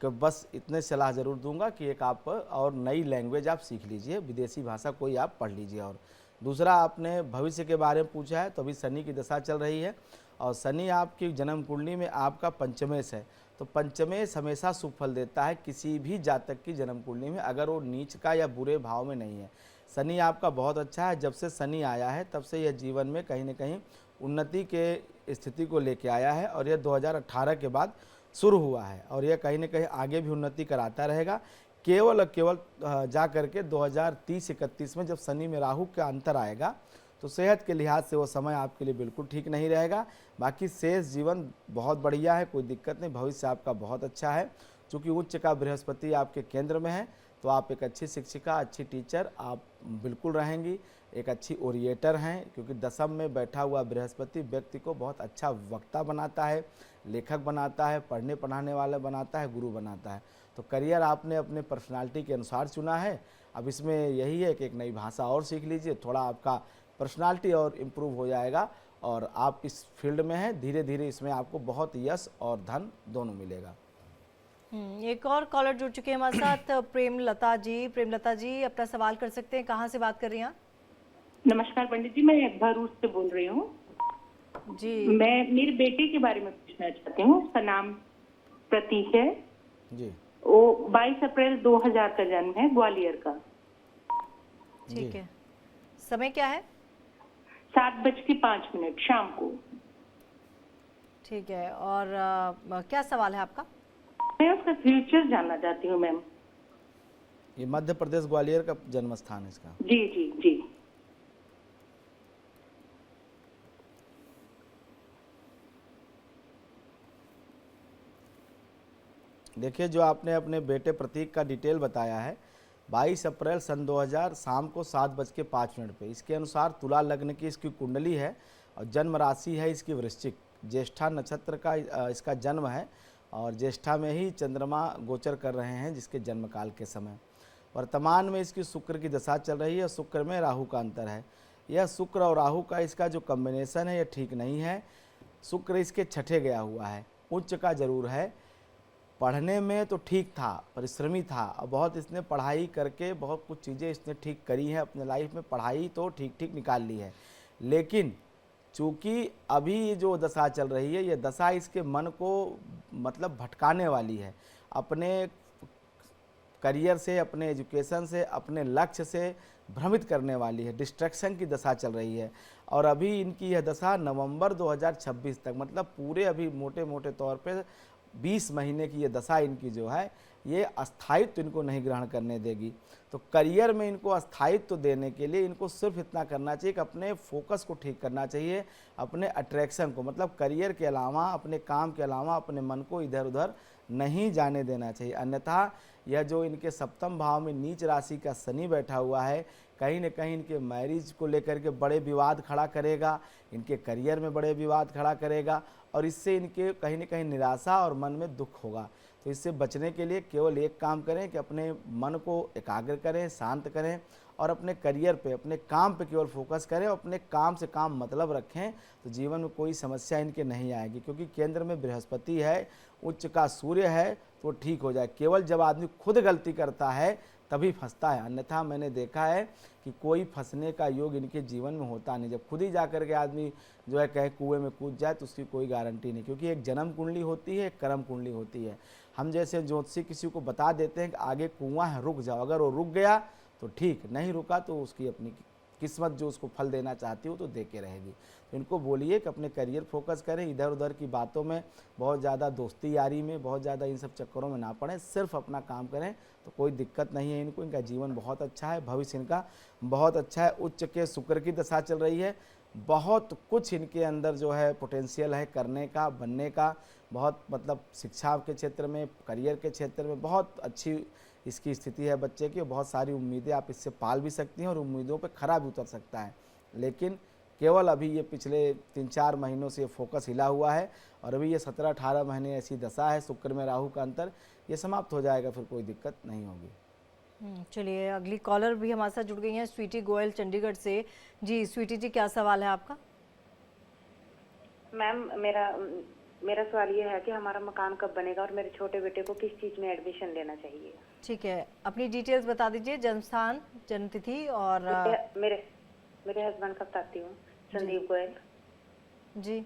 बस इतने सलाह ज़रूर दूंगा कि एक आप और नई लैंग्वेज आप सीख लीजिए, विदेशी भाषा कोई आप पढ़ लीजिए। और दूसरा, आपने भविष्य के बारे में पूछा है, तो अभी शनि की दशा चल रही है और शनि आपकी जन्म कुंडली में आपका पंचमेश है। तो पंचमेश हमेशा शुभ फल देता है किसी भी जातक की जन्म कुंडली में, अगर वो नीच का या बुरे भाव में नहीं है। शनि आपका बहुत अच्छा है। जब से शनि आया है तब से यह जीवन में कहीं न कहीं उन्नति के स्थिति को लेके आया है और यह 2018 के बाद शुरू हुआ है और यह कहीं न कहीं आगे भी उन्नति कराता रहेगा। केवल और केवल जा करके 2030-31 में जब शनि में राहु का अंतर आएगा तो सेहत के लिहाज से वो समय आपके लिए बिल्कुल ठीक नहीं रहेगा। बाकी शेष जीवन बहुत बढ़िया है, कोई दिक्कत नहीं, भविष्य आपका बहुत अच्छा है। चूँकि उच्च का बृहस्पति आपके केंद्र में है तो आप एक अच्छी शिक्षिका, अच्छी टीचर आप बिल्कुल रहेंगी। एक अच्छी ओरिएटर हैं क्योंकि दशम में बैठा हुआ बृहस्पति व्यक्ति को बहुत अच्छा वक्ता बनाता है, लेखक बनाता है, पढ़ने पढ़ाने वाला बनाता है, गुरु बनाता है। तो करियर आपने अपने पर्सनालिटी के अनुसार चुना है। अब इसमें यही है कि एक नई भाषा और सीख लीजिए, थोड़ा आपका पर्सनालिटी और इम्प्रूव हो जाएगा और आप इस फील्ड में हैं। धीरे धीरे इसमें आपको बहुत यश और धन दोनों मिलेगा। एक और कॉलर जुड़ चुके हैं हमारे साथ, प्रेमलता जी। प्रेमलता जी अपना सवाल कर सकते हैं, कहाँ से बात कर रही हैं? नमस्कार पंडित जी, मैं भरूच से बोल रही हूँ जी। मैं मेरे बेटे के बारे में पूछना चाहती हूँ। उसका नाम प्रतीक है जी। वो 22 अप्रैल 2000 का जन्म है, ग्वालियर का। ठीक है, समय क्या है? 7:05 शाम को। ठीक है, और क्या सवाल है आपका? मैं उसका फ्यूचर जानना चाहती हूँ मैम। ये मध्य प्रदेश ग्वालियर का जन्म स्थान है इसका। जी जी जी। देखिए, जो आपने अपने बेटे प्रतीक का डिटेल बताया है, 22 अप्रैल सन 2000 शाम को 7:05 पे, इसके अनुसार तुला लग्न की इसकी कुंडली है और जन्म राशि है इसकी वृश्चिक। ज्येष्ठा नक्षत्र का इसका जन्म है और ज्येष्ठा में ही चंद्रमा गोचर कर रहे हैं जिसके जन्म काल के समय। वर्तमान में इसकी शुक्र की दशा चल रही है, शुक्र में राहु का अंतर है। यह शुक्र और राहु का इसका जो कॉम्बिनेशन है यह ठीक नहीं है। शुक्र इसके छठे गया हुआ है, उच्च का जरूर है। पढ़ने में तो ठीक था, परिश्रमी था और बहुत इसने पढ़ाई करके बहुत कुछ चीज़ें इसने ठीक करी हैं अपने लाइफ में, पढ़ाई तो ठीक ठीक निकाल ली है। लेकिन चूँकि अभी जो दशा चल रही है ये दशा इसके मन को मतलब भटकाने वाली है, अपने करियर से, अपने एजुकेशन से, अपने लक्ष्य से भ्रमित करने वाली है। डिस्ट्रैक्शन की दशा चल रही है और अभी इनकी यह दशा नवंबर 2026 तक, मतलब पूरे अभी मोटे मोटे तौर पे 20 महीने की ये दशा इनकी जो है ये अस्थायित्व इनको नहीं ग्रहण करने देगी। तो करियर में इनको अस्थायित्व देने के लिए इनको सिर्फ इतना करना चाहिए कि अपने फोकस को ठीक करना चाहिए, अपने अट्रैक्शन को, मतलब करियर के अलावा, अपने काम के अलावा अपने मन को इधर उधर नहीं जाने देना चाहिए। अन्यथा यह जो इनके सप्तम भाव में नीच राशि का शनि बैठा हुआ है, कहीं न कहीं इनके मैरिज को लेकर के बड़े विवाद खड़ा करेगा, इनके करियर में बड़े विवाद खड़ा करेगा और इससे इनके कहीं न कहीं निराशा और मन में दुख होगा। तो इससे बचने के लिए केवल एक काम करें कि अपने मन को एकाग्र करें, शांत करें और अपने करियर पे, अपने काम पे केवल फोकस करें और अपने काम से काम मतलब रखें, तो जीवन में कोई समस्या इनके नहीं आएगी। क्योंकि केंद्र में बृहस्पति है, उच्च का सूर्य है, तो ठीक हो जाए। केवल जब आदमी खुद गलती करता है तभी फंसता है, अन्यथा मैंने देखा है कि कोई फंसने का योग इनके जीवन में होता नहीं। जब खुद ही जा कर के आदमी जो है कहे कुएं में कूद जाए तो उसकी कोई गारंटी नहीं, क्योंकि एक जन्म कुंडली होती है, एक कर्म कुंडली होती है। हम जैसे ज्योतिषी किसी को बता देते हैं कि आगे कुआं है, रुक जाओ, अगर वो रुक गया तो ठीक, नहीं रुका तो उसकी अपनी किस्मत जो उसको फल देना चाहती हो तो दे के रहेगी। तो इनको बोलिए कि अपने करियर फोकस करें, इधर उधर की बातों में, बहुत ज़्यादा दोस्ती यारी में, बहुत ज़्यादा इन सब चक्करों में ना पड़ें, सिर्फ अपना काम करें तो कोई दिक्कत नहीं है इनको। इनका जीवन बहुत अच्छा है, भविष्य इनका बहुत अच्छा है। उच्च के शुक्र की दशा चल रही है, बहुत कुछ इनके अंदर जो है पोटेंशियल है करने का, बनने का, बहुत मतलब शिक्षा के क्षेत्र में, करियर के क्षेत्र में बहुत अच्छी इसकी स्थिति है बच्चे की। बहुत सारी उम्मीदें आप इससे पाल भी सकती हैं और उम्मीदों पे खरा भी उतर सकता है। लेकिन केवल अभी ये पिछले 3-4 महीनों से फोकस हिला हुआ है और अभी ये 17-18 महीने ऐसी दशा है, शुक्र में राहु का अंतर, ये समाप्त हो जाएगा, फिर कोई दिक्कत नहीं होगी। चलिए, अगली कॉलर भी हमारे साथ जुड़ गई हैं, स्वीटी गोयल चंडीगढ़ से। जी स्वीटी जी, क्या सवाल है आपका? मैम मेरा सवाल ये है कि हमारा मकान कब बनेगा और मेरे छोटे बेटे को किस चीज में एडमिशन लेना चाहिए? ठीक है, अपनी डिटेल्स बता दीजिए, जन्म स्थान, जन्म तिथि और मेरे हस्बैंड का बताती हूँ, संदीप गोयल जी।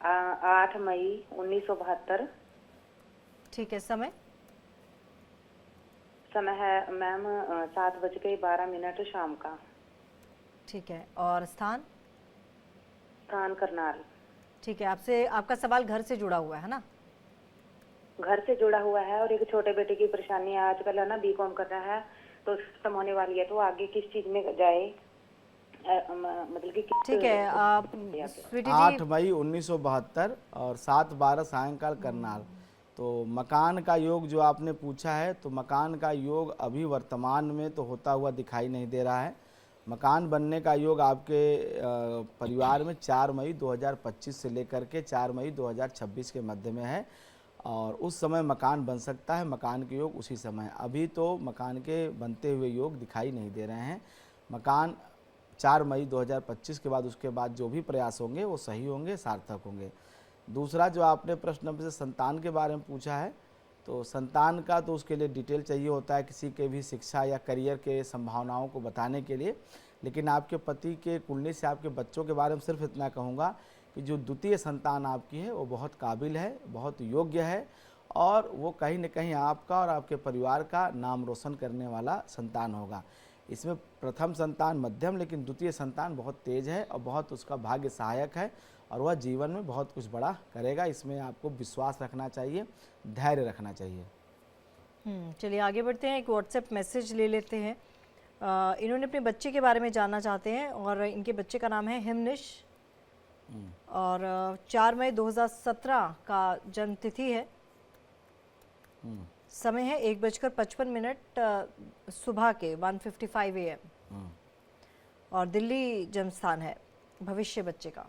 8 मई 1972। ठीक है, समय समय है मैम 7:12 शाम का। ठीक है, और स्थान? स्थान करनाल। ठीक है, आपसे आपका सवाल घर से जुड़ा हुआ है ना? घर से जुड़ा हुआ है और एक छोटे बेटे की परेशानी है, आजकल है ना बीकॉम कर रहा है तो खत्म होने वाली है, तो आगे किस चीज में जाए, मतलब कि ठीक है, आप स्वीटी 8 जी, मई 1972 और 7/12 सायंकाल करनाल। तो मकान का योग जो आपने पूछा है, तो मकान का योग अभी वर्तमान में तो होता हुआ दिखाई नहीं दे रहा है। मकान बनने का योग आपके परिवार में 4 मई 2025 से लेकर के 4 मई 2026 के मध्य में है, और उस समय मकान बन सकता है। मकान के योग उसी समय, अभी तो मकान के बनते हुए योग दिखाई नहीं दे रहे हैं। मकान 4 मई 2025 के बाद, उसके बाद जो भी प्रयास होंगे वो सही होंगे, सार्थक होंगे। दूसरा जो आपने प्रश्न से संतान के बारे में पूछा है, तो संतान का तो उसके लिए डिटेल चाहिए होता है किसी के भी शिक्षा या करियर के संभावनाओं को बताने के लिए। लेकिन आपके पति के कुंडली से आपके बच्चों के बारे में सिर्फ इतना कहूँगा कि जो द्वितीय संतान आपकी है वो बहुत काबिल है, बहुत योग्य है, और वो कहीं न कहीं आपका और आपके परिवार का नाम रोशन करने वाला संतान होगा। इसमें प्रथम संतान मध्यम, लेकिन द्वितीय संतान बहुत तेज है और बहुत उसका भाग्य सहायक है, और वह जीवन में बहुत कुछ बड़ा करेगा। इसमें आपको विश्वास रखना चाहिए, धैर्य रखना चाहिए। चलिए आगे बढ़ते हैं, एक व्हाट्सएप मैसेज ले लेते हैं। इन्होंने अपने बच्चे के बारे में जानना चाहते हैं, और इनके बच्चे का नाम है हिमनिश, और 4 मई 2017 का जन्म तिथि है। समय है 1:55 सुबह के 1:55 AM, और दिल्ली जन्म स्थान है। भविष्य बच्चे का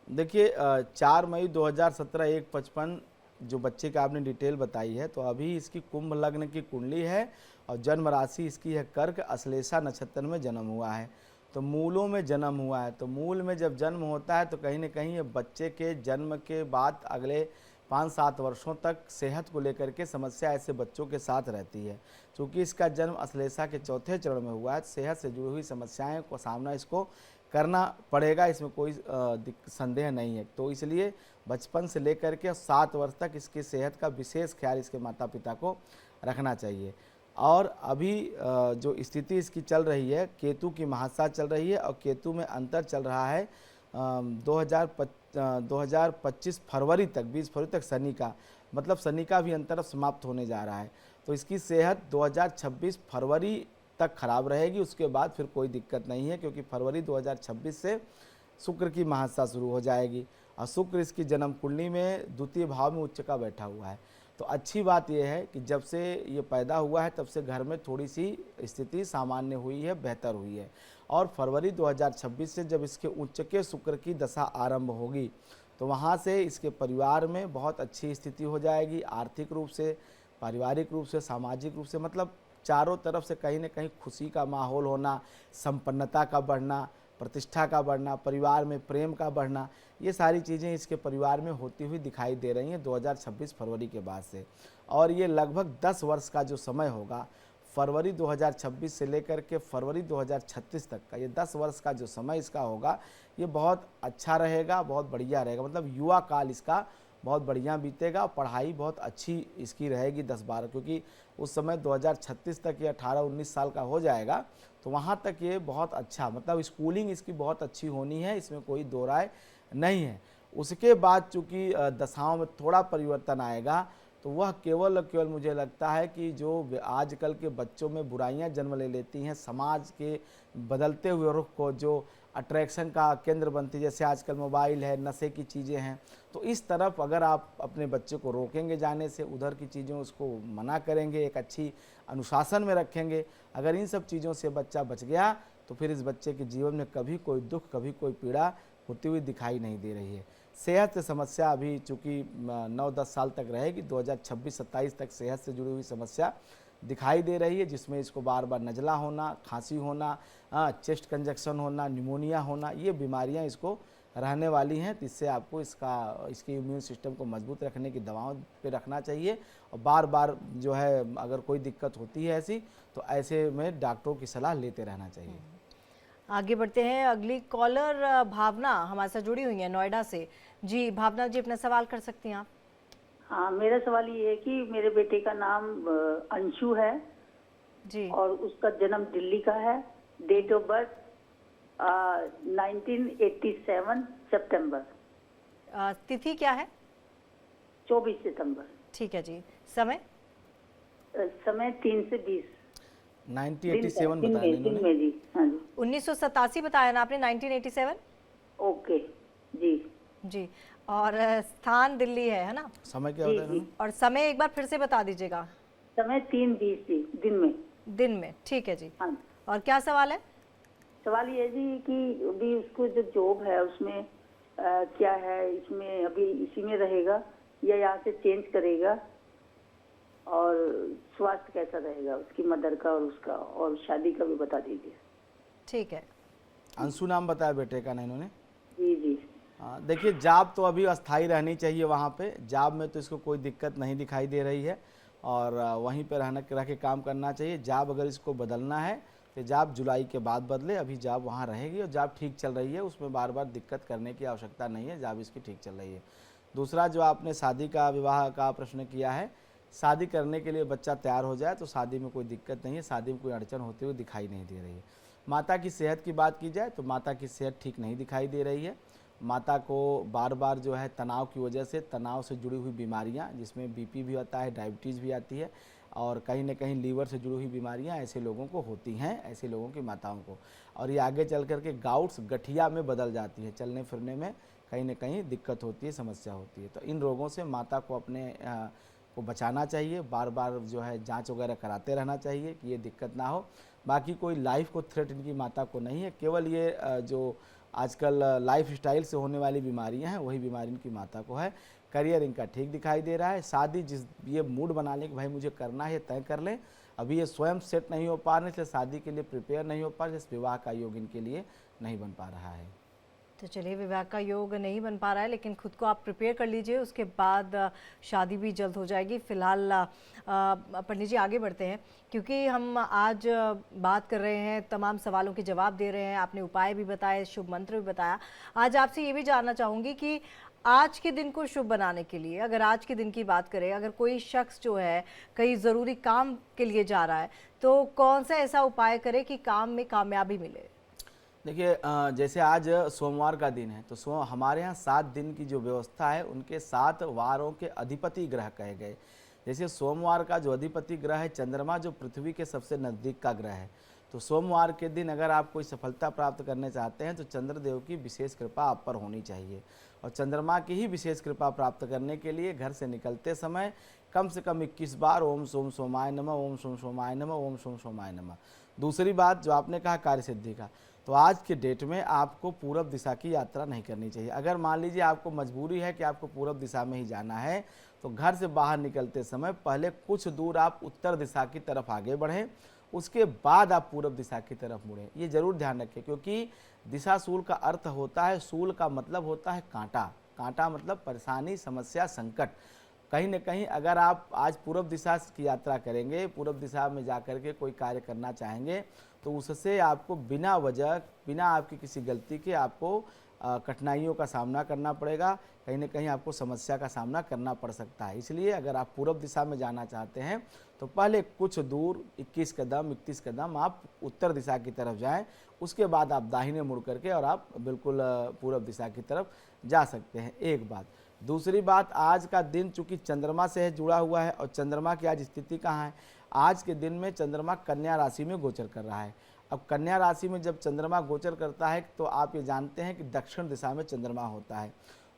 देखिए 4 मई 2017 1:55 जो बच्चे का आपने डिटेल बताई है, तो अभी इसकी कुंभ लग्न की कुंडली है और जन्म राशि इसकी है कर्क, अश्लेषा नक्षत्र में जन्म हुआ है, तो मूलों में जन्म हुआ है। तो मूल में जब जन्म होता है तो कहीं न कहीं ये बच्चे के जन्म के बाद अगले 5-7 वर्षों तक सेहत को लेकर के समस्या ऐसे बच्चों के साथ रहती है। क्योंकि इसका जन्म अश्लेषा के चौथे चरण में हुआ है, सेहत से जुड़ी हुई समस्याएं को सामना इसको करना पड़ेगा, इसमें कोई संदेह नहीं है। तो इसलिए बचपन से लेकर के 7 वर्ष तक इसकी सेहत का विशेष ख्याल इसके माता पिता को रखना चाहिए। और अभी जो स्थिति इसकी चल रही है, केतु की महादशा चल रही है, और केतु में अंतर चल रहा है 2025 फरवरी तक, 20 फरवरी तक शनि का, मतलब शनि का भी अंतर समाप्त होने जा रहा है। तो इसकी सेहत 2026 फरवरी तक खराब रहेगी, उसके बाद फिर कोई दिक्कत नहीं है, क्योंकि फरवरी 2026 से शुक्र की महादशा शुरू हो जाएगी, और शुक्र इसकी जन्म कुंडली में द्वितीय भाव में उच्च का बैठा हुआ है। तो अच्छी बात यह है कि जब से ये पैदा हुआ है तब से घर में थोड़ी सी स्थिति सामान्य हुई है, बेहतर हुई है, और फरवरी 2026 से जब इसके उच्च के शुक्र की दशा आरंभ होगी तो वहाँ से इसके परिवार में बहुत अच्छी स्थिति हो जाएगी, आर्थिक रूप से, पारिवारिक रूप से, सामाजिक रूप से, मतलब चारों तरफ से कहीं न कहीं खुशी का माहौल होना, संपन्नता का बढ़ना, प्रतिष्ठा का बढ़ना, परिवार में प्रेम का बढ़ना, ये सारी चीज़ें इसके परिवार में होती हुई दिखाई दे रही हैं 2026 फरवरी के बाद से। और ये लगभग 10 वर्ष का जो समय होगा, फरवरी 2026 से लेकर के फरवरी 2036 तक का, ये 10 वर्ष का जो समय इसका होगा, ये बहुत अच्छा रहेगा, बहुत बढ़िया रहेगा। मतलब युवा काल इसका बहुत बढ़िया बीतेगा, और पढ़ाई बहुत अच्छी इसकी रहेगी 10-12, क्योंकि उस समय 2036 तक ये 18-19 साल का हो जाएगा, तो वहाँ तक ये बहुत अच्छा, मतलब स्कूलिंग इसकी बहुत अच्छी होनी है, इसमें कोई दो राय नहीं है। उसके बाद चूँकि दशाओं में थोड़ा परिवर्तन आएगा, तो वह केवल और केवल मुझे लगता है कि जो आजकल के बच्चों में बुराइयां जन्म ले लेती हैं, समाज के बदलते हुए रुख को जो अट्रैक्शन का केंद्र बनती है, जैसे आजकल मोबाइल है, नशे की चीज़ें हैं, तो इस तरफ अगर आप अपने बच्चे को रोकेंगे जाने से, उधर की चीज़ों उसको मना करेंगे, एक अच्छी अनुशासन में रखेंगे, अगर इन सब चीज़ों से बच्चा बच गया तो फिर इस बच्चे के जीवन में कभी कोई दुख, कभी कोई पीड़ा होती हुई दिखाई नहीं दे रही है। सेहत से समस्या अभी चूँकि 9-10 साल तक रहेगी, 2026-27 तक सेहत से जुड़ी हुई समस्या दिखाई दे रही है, जिसमें इसको बार बार नज़ला होना, खांसी होना, चेस्ट कंजक्शन होना, निमोनिया होना, ये बीमारियां इसको रहने वाली हैं। तो इससे आपको इसके इम्यून सिस्टम को मजबूत रखने की दवाओं पे रखना चाहिए, और बार बार जो है अगर कोई दिक्कत होती है ऐसी, तो ऐसे में डॉक्टरों की सलाह लेते रहना चाहिए। आगे बढ़ते हैं, अगली कॉलर भावना हमारे साथ जुड़ी हुई है नोएडा से। जी भावना जी, अपना सवाल कर सकती हैं आप। हाँ, मेरा सवाल ये है कि मेरे बेटे का नाम अंशु है जी। और उसका जन्म दिल्ली का है। डेट ऑफ बर्थ 1987 सितंबर। तिथि क्या है? 24 सितंबर। ठीक है जी। समय? समय 3 से 20। 1987 दिन बताया में इन्होंने। जी। हाँ जी। 1987 बताया ना आपने, 1987? ओके जी। जी। और स्थान दिल्ली है ना? समय क्या जी, होता है इन्होंने? और समय एक बार फिर से बता दीजिएगा। समय 3:20 जी, दिन में। दिन में, ठीक है जी। हाँ। और क्या सवाल है? सवाल ये जी कि अभी उसको जो जॉब है उसमें क्या है, इसमें अभी इसी में रहेगा या यहाँ से चेंज करेगा, और स्वास्थ्य कैसा रहेगा उसकी मदर का और उसका, और शादी का भी बता दीजिए। ठीक है। अंशु नाम बताया बेटे का ना इन्होंने? जी जी। हाँ, देखिए जॉब तो अभी अस्थाई रहनी चाहिए वहाँ पे। जॉब में तो इसको कोई दिक्कत नहीं दिखाई दे रही है और वहीं पे रह के काम करना चाहिए। जॉब अगर इसको बदलना है तो जॉब जुलाई के बाद बदले, अभी जॉब वहाँ रहेगी और जॉब ठीक चल रही है, उसमें बार बार दिक्कत करने की आवश्यकता नहीं है, जॉब इसकी ठीक चल रही है। दूसरा, जो आपने शादी का विवाह का प्रश्न किया है, शादी करने के लिए बच्चा तैयार हो जाए तो शादी में कोई दिक्कत नहीं है, शादी में कोई अड़चन होती हुई दिखाई नहीं दे रही है। माता की सेहत की बात की जाए तो माता की सेहत ठीक नहीं दिखाई दे रही है। माता को बार बार जो है तनाव की वजह से, तनाव से जुड़ी हुई बीमारियां, जिसमें बीपी भी आता है, डायबिटीज़ भी आती है और कहीं ना कहीं लीवर से जुड़ी हुई बीमारियां ऐसे लोगों को होती हैं, ऐसे लोगों की माताओं को, और ये आगे चल कर के गाउट्स, गठिया में बदल जाती है। चलने फिरने में कहीं ना कहीं दिक्कत होती है, समस्या होती है। तो इन रोगों से माता को अपने को बचाना चाहिए, बार बार जो है जांच वगैरह कराते रहना चाहिए कि ये दिक्कत ना हो। बाकी कोई लाइफ को थ्रेट इनकी माता को नहीं है, केवल ये जो आजकल लाइफ स्टाइल से होने वाली बीमारियां हैं वही बीमारी इनकी माता को है। करियर इनका ठीक दिखाई दे रहा है। शादी जिस ये मूड बना लें कि भाई मुझे करना है, तय कर लें, अभी ये स्वयं सेट नहीं हो पा रहे, इसलिए शादी के लिए प्रिपेयर नहीं हो पा रहे, इस विवाह का योग इनके लिए नहीं बन पा रहा है। तो चलिए, विवाह का योग नहीं बन पा रहा है, लेकिन खुद को आप प्रिपेयर कर लीजिए, उसके बाद शादी भी जल्द हो जाएगी। फिलहाल पंडित जी आगे बढ़ते हैं, क्योंकि हम आज बात कर रहे हैं, तमाम सवालों के जवाब दे रहे हैं, आपने उपाय भी बताए, शुभ मंत्र भी बताया। आज आपसे ये भी जानना चाहूँगी कि आज के दिन को शुभ बनाने के लिए, अगर आज के दिन की बात करें, अगर कोई शख्स जो है कहीं ज़रूरी काम के लिए जा रहा है, तो कौन सा ऐसा उपाय करे कि काम में कामयाबी मिले? देखिए, जैसे आज सोमवार का दिन है, तो हमारे यहाँ 7 दिन की जो व्यवस्था है, उनके 7 वारों के अधिपति ग्रह कहे गए। जैसे सोमवार का जो अधिपति ग्रह है चंद्रमा, जो पृथ्वी के सबसे नज़दीक का ग्रह है, तो सोमवार के दिन अगर आप कोई सफलता प्राप्त करना चाहते हैं तो चंद्रदेव की विशेष कृपा आप पर होनी चाहिए। और चंद्रमा की ही विशेष कृपा प्राप्त करने के लिए घर से निकलते समय कम से कम 21 बार ओम सोम सोमाय नमः, ओम सोम सोमाय नमः, ओम सोम सोमाय नमः। दूसरी बात जो आपने कहा कार्य सिद्धि का, तो आज के डेट में आपको पूरब दिशा की यात्रा नहीं करनी चाहिए। अगर मान लीजिए आपको मजबूरी है कि आपको पूरब दिशा में ही जाना है, तो घर से बाहर निकलते समय पहले कुछ दूर आप उत्तर दिशा की तरफ आगे बढ़ें, उसके बाद आप पूरब दिशा की तरफ मुड़ें। ये जरूर ध्यान रखें, क्योंकि दिशा शूल का अर्थ होता है, शूल का मतलब होता है कांटा, कांटा मतलब परेशानी, समस्या, संकट। कहीं न कहीं अगर आप आज पूरब दिशा की यात्रा करेंगे, पूरब दिशा में जा कर के कोई कार्य करना चाहेंगे, तो उससे आपको बिना वजह, बिना आपकी किसी गलती के आपको कठिनाइयों का सामना करना पड़ेगा, कहीं न कहीं आपको समस्या का सामना करना पड़ सकता है। इसलिए अगर आप पूरब दिशा में जाना चाहते हैं तो पहले कुछ दूर 21 कदम 31 कदम आप उत्तर दिशा की तरफ जाएं, उसके बाद आप दाहिने मुड़ करके और आप बिल्कुल पूरब दिशा की तरफ जा सकते हैं। एक बात। दूसरी बात, आज का दिन चूँकि चंद्रमा से जुड़ा हुआ है और चंद्रमा की आज स्थिति कहाँ है, आज के दिन में चंद्रमा कन्या राशि में गोचर कर रहा है। अब कन्या राशि में जब चंद्रमा गोचर करता है तो आप ये जानते हैं कि दक्षिण दिशा में चंद्रमा होता है।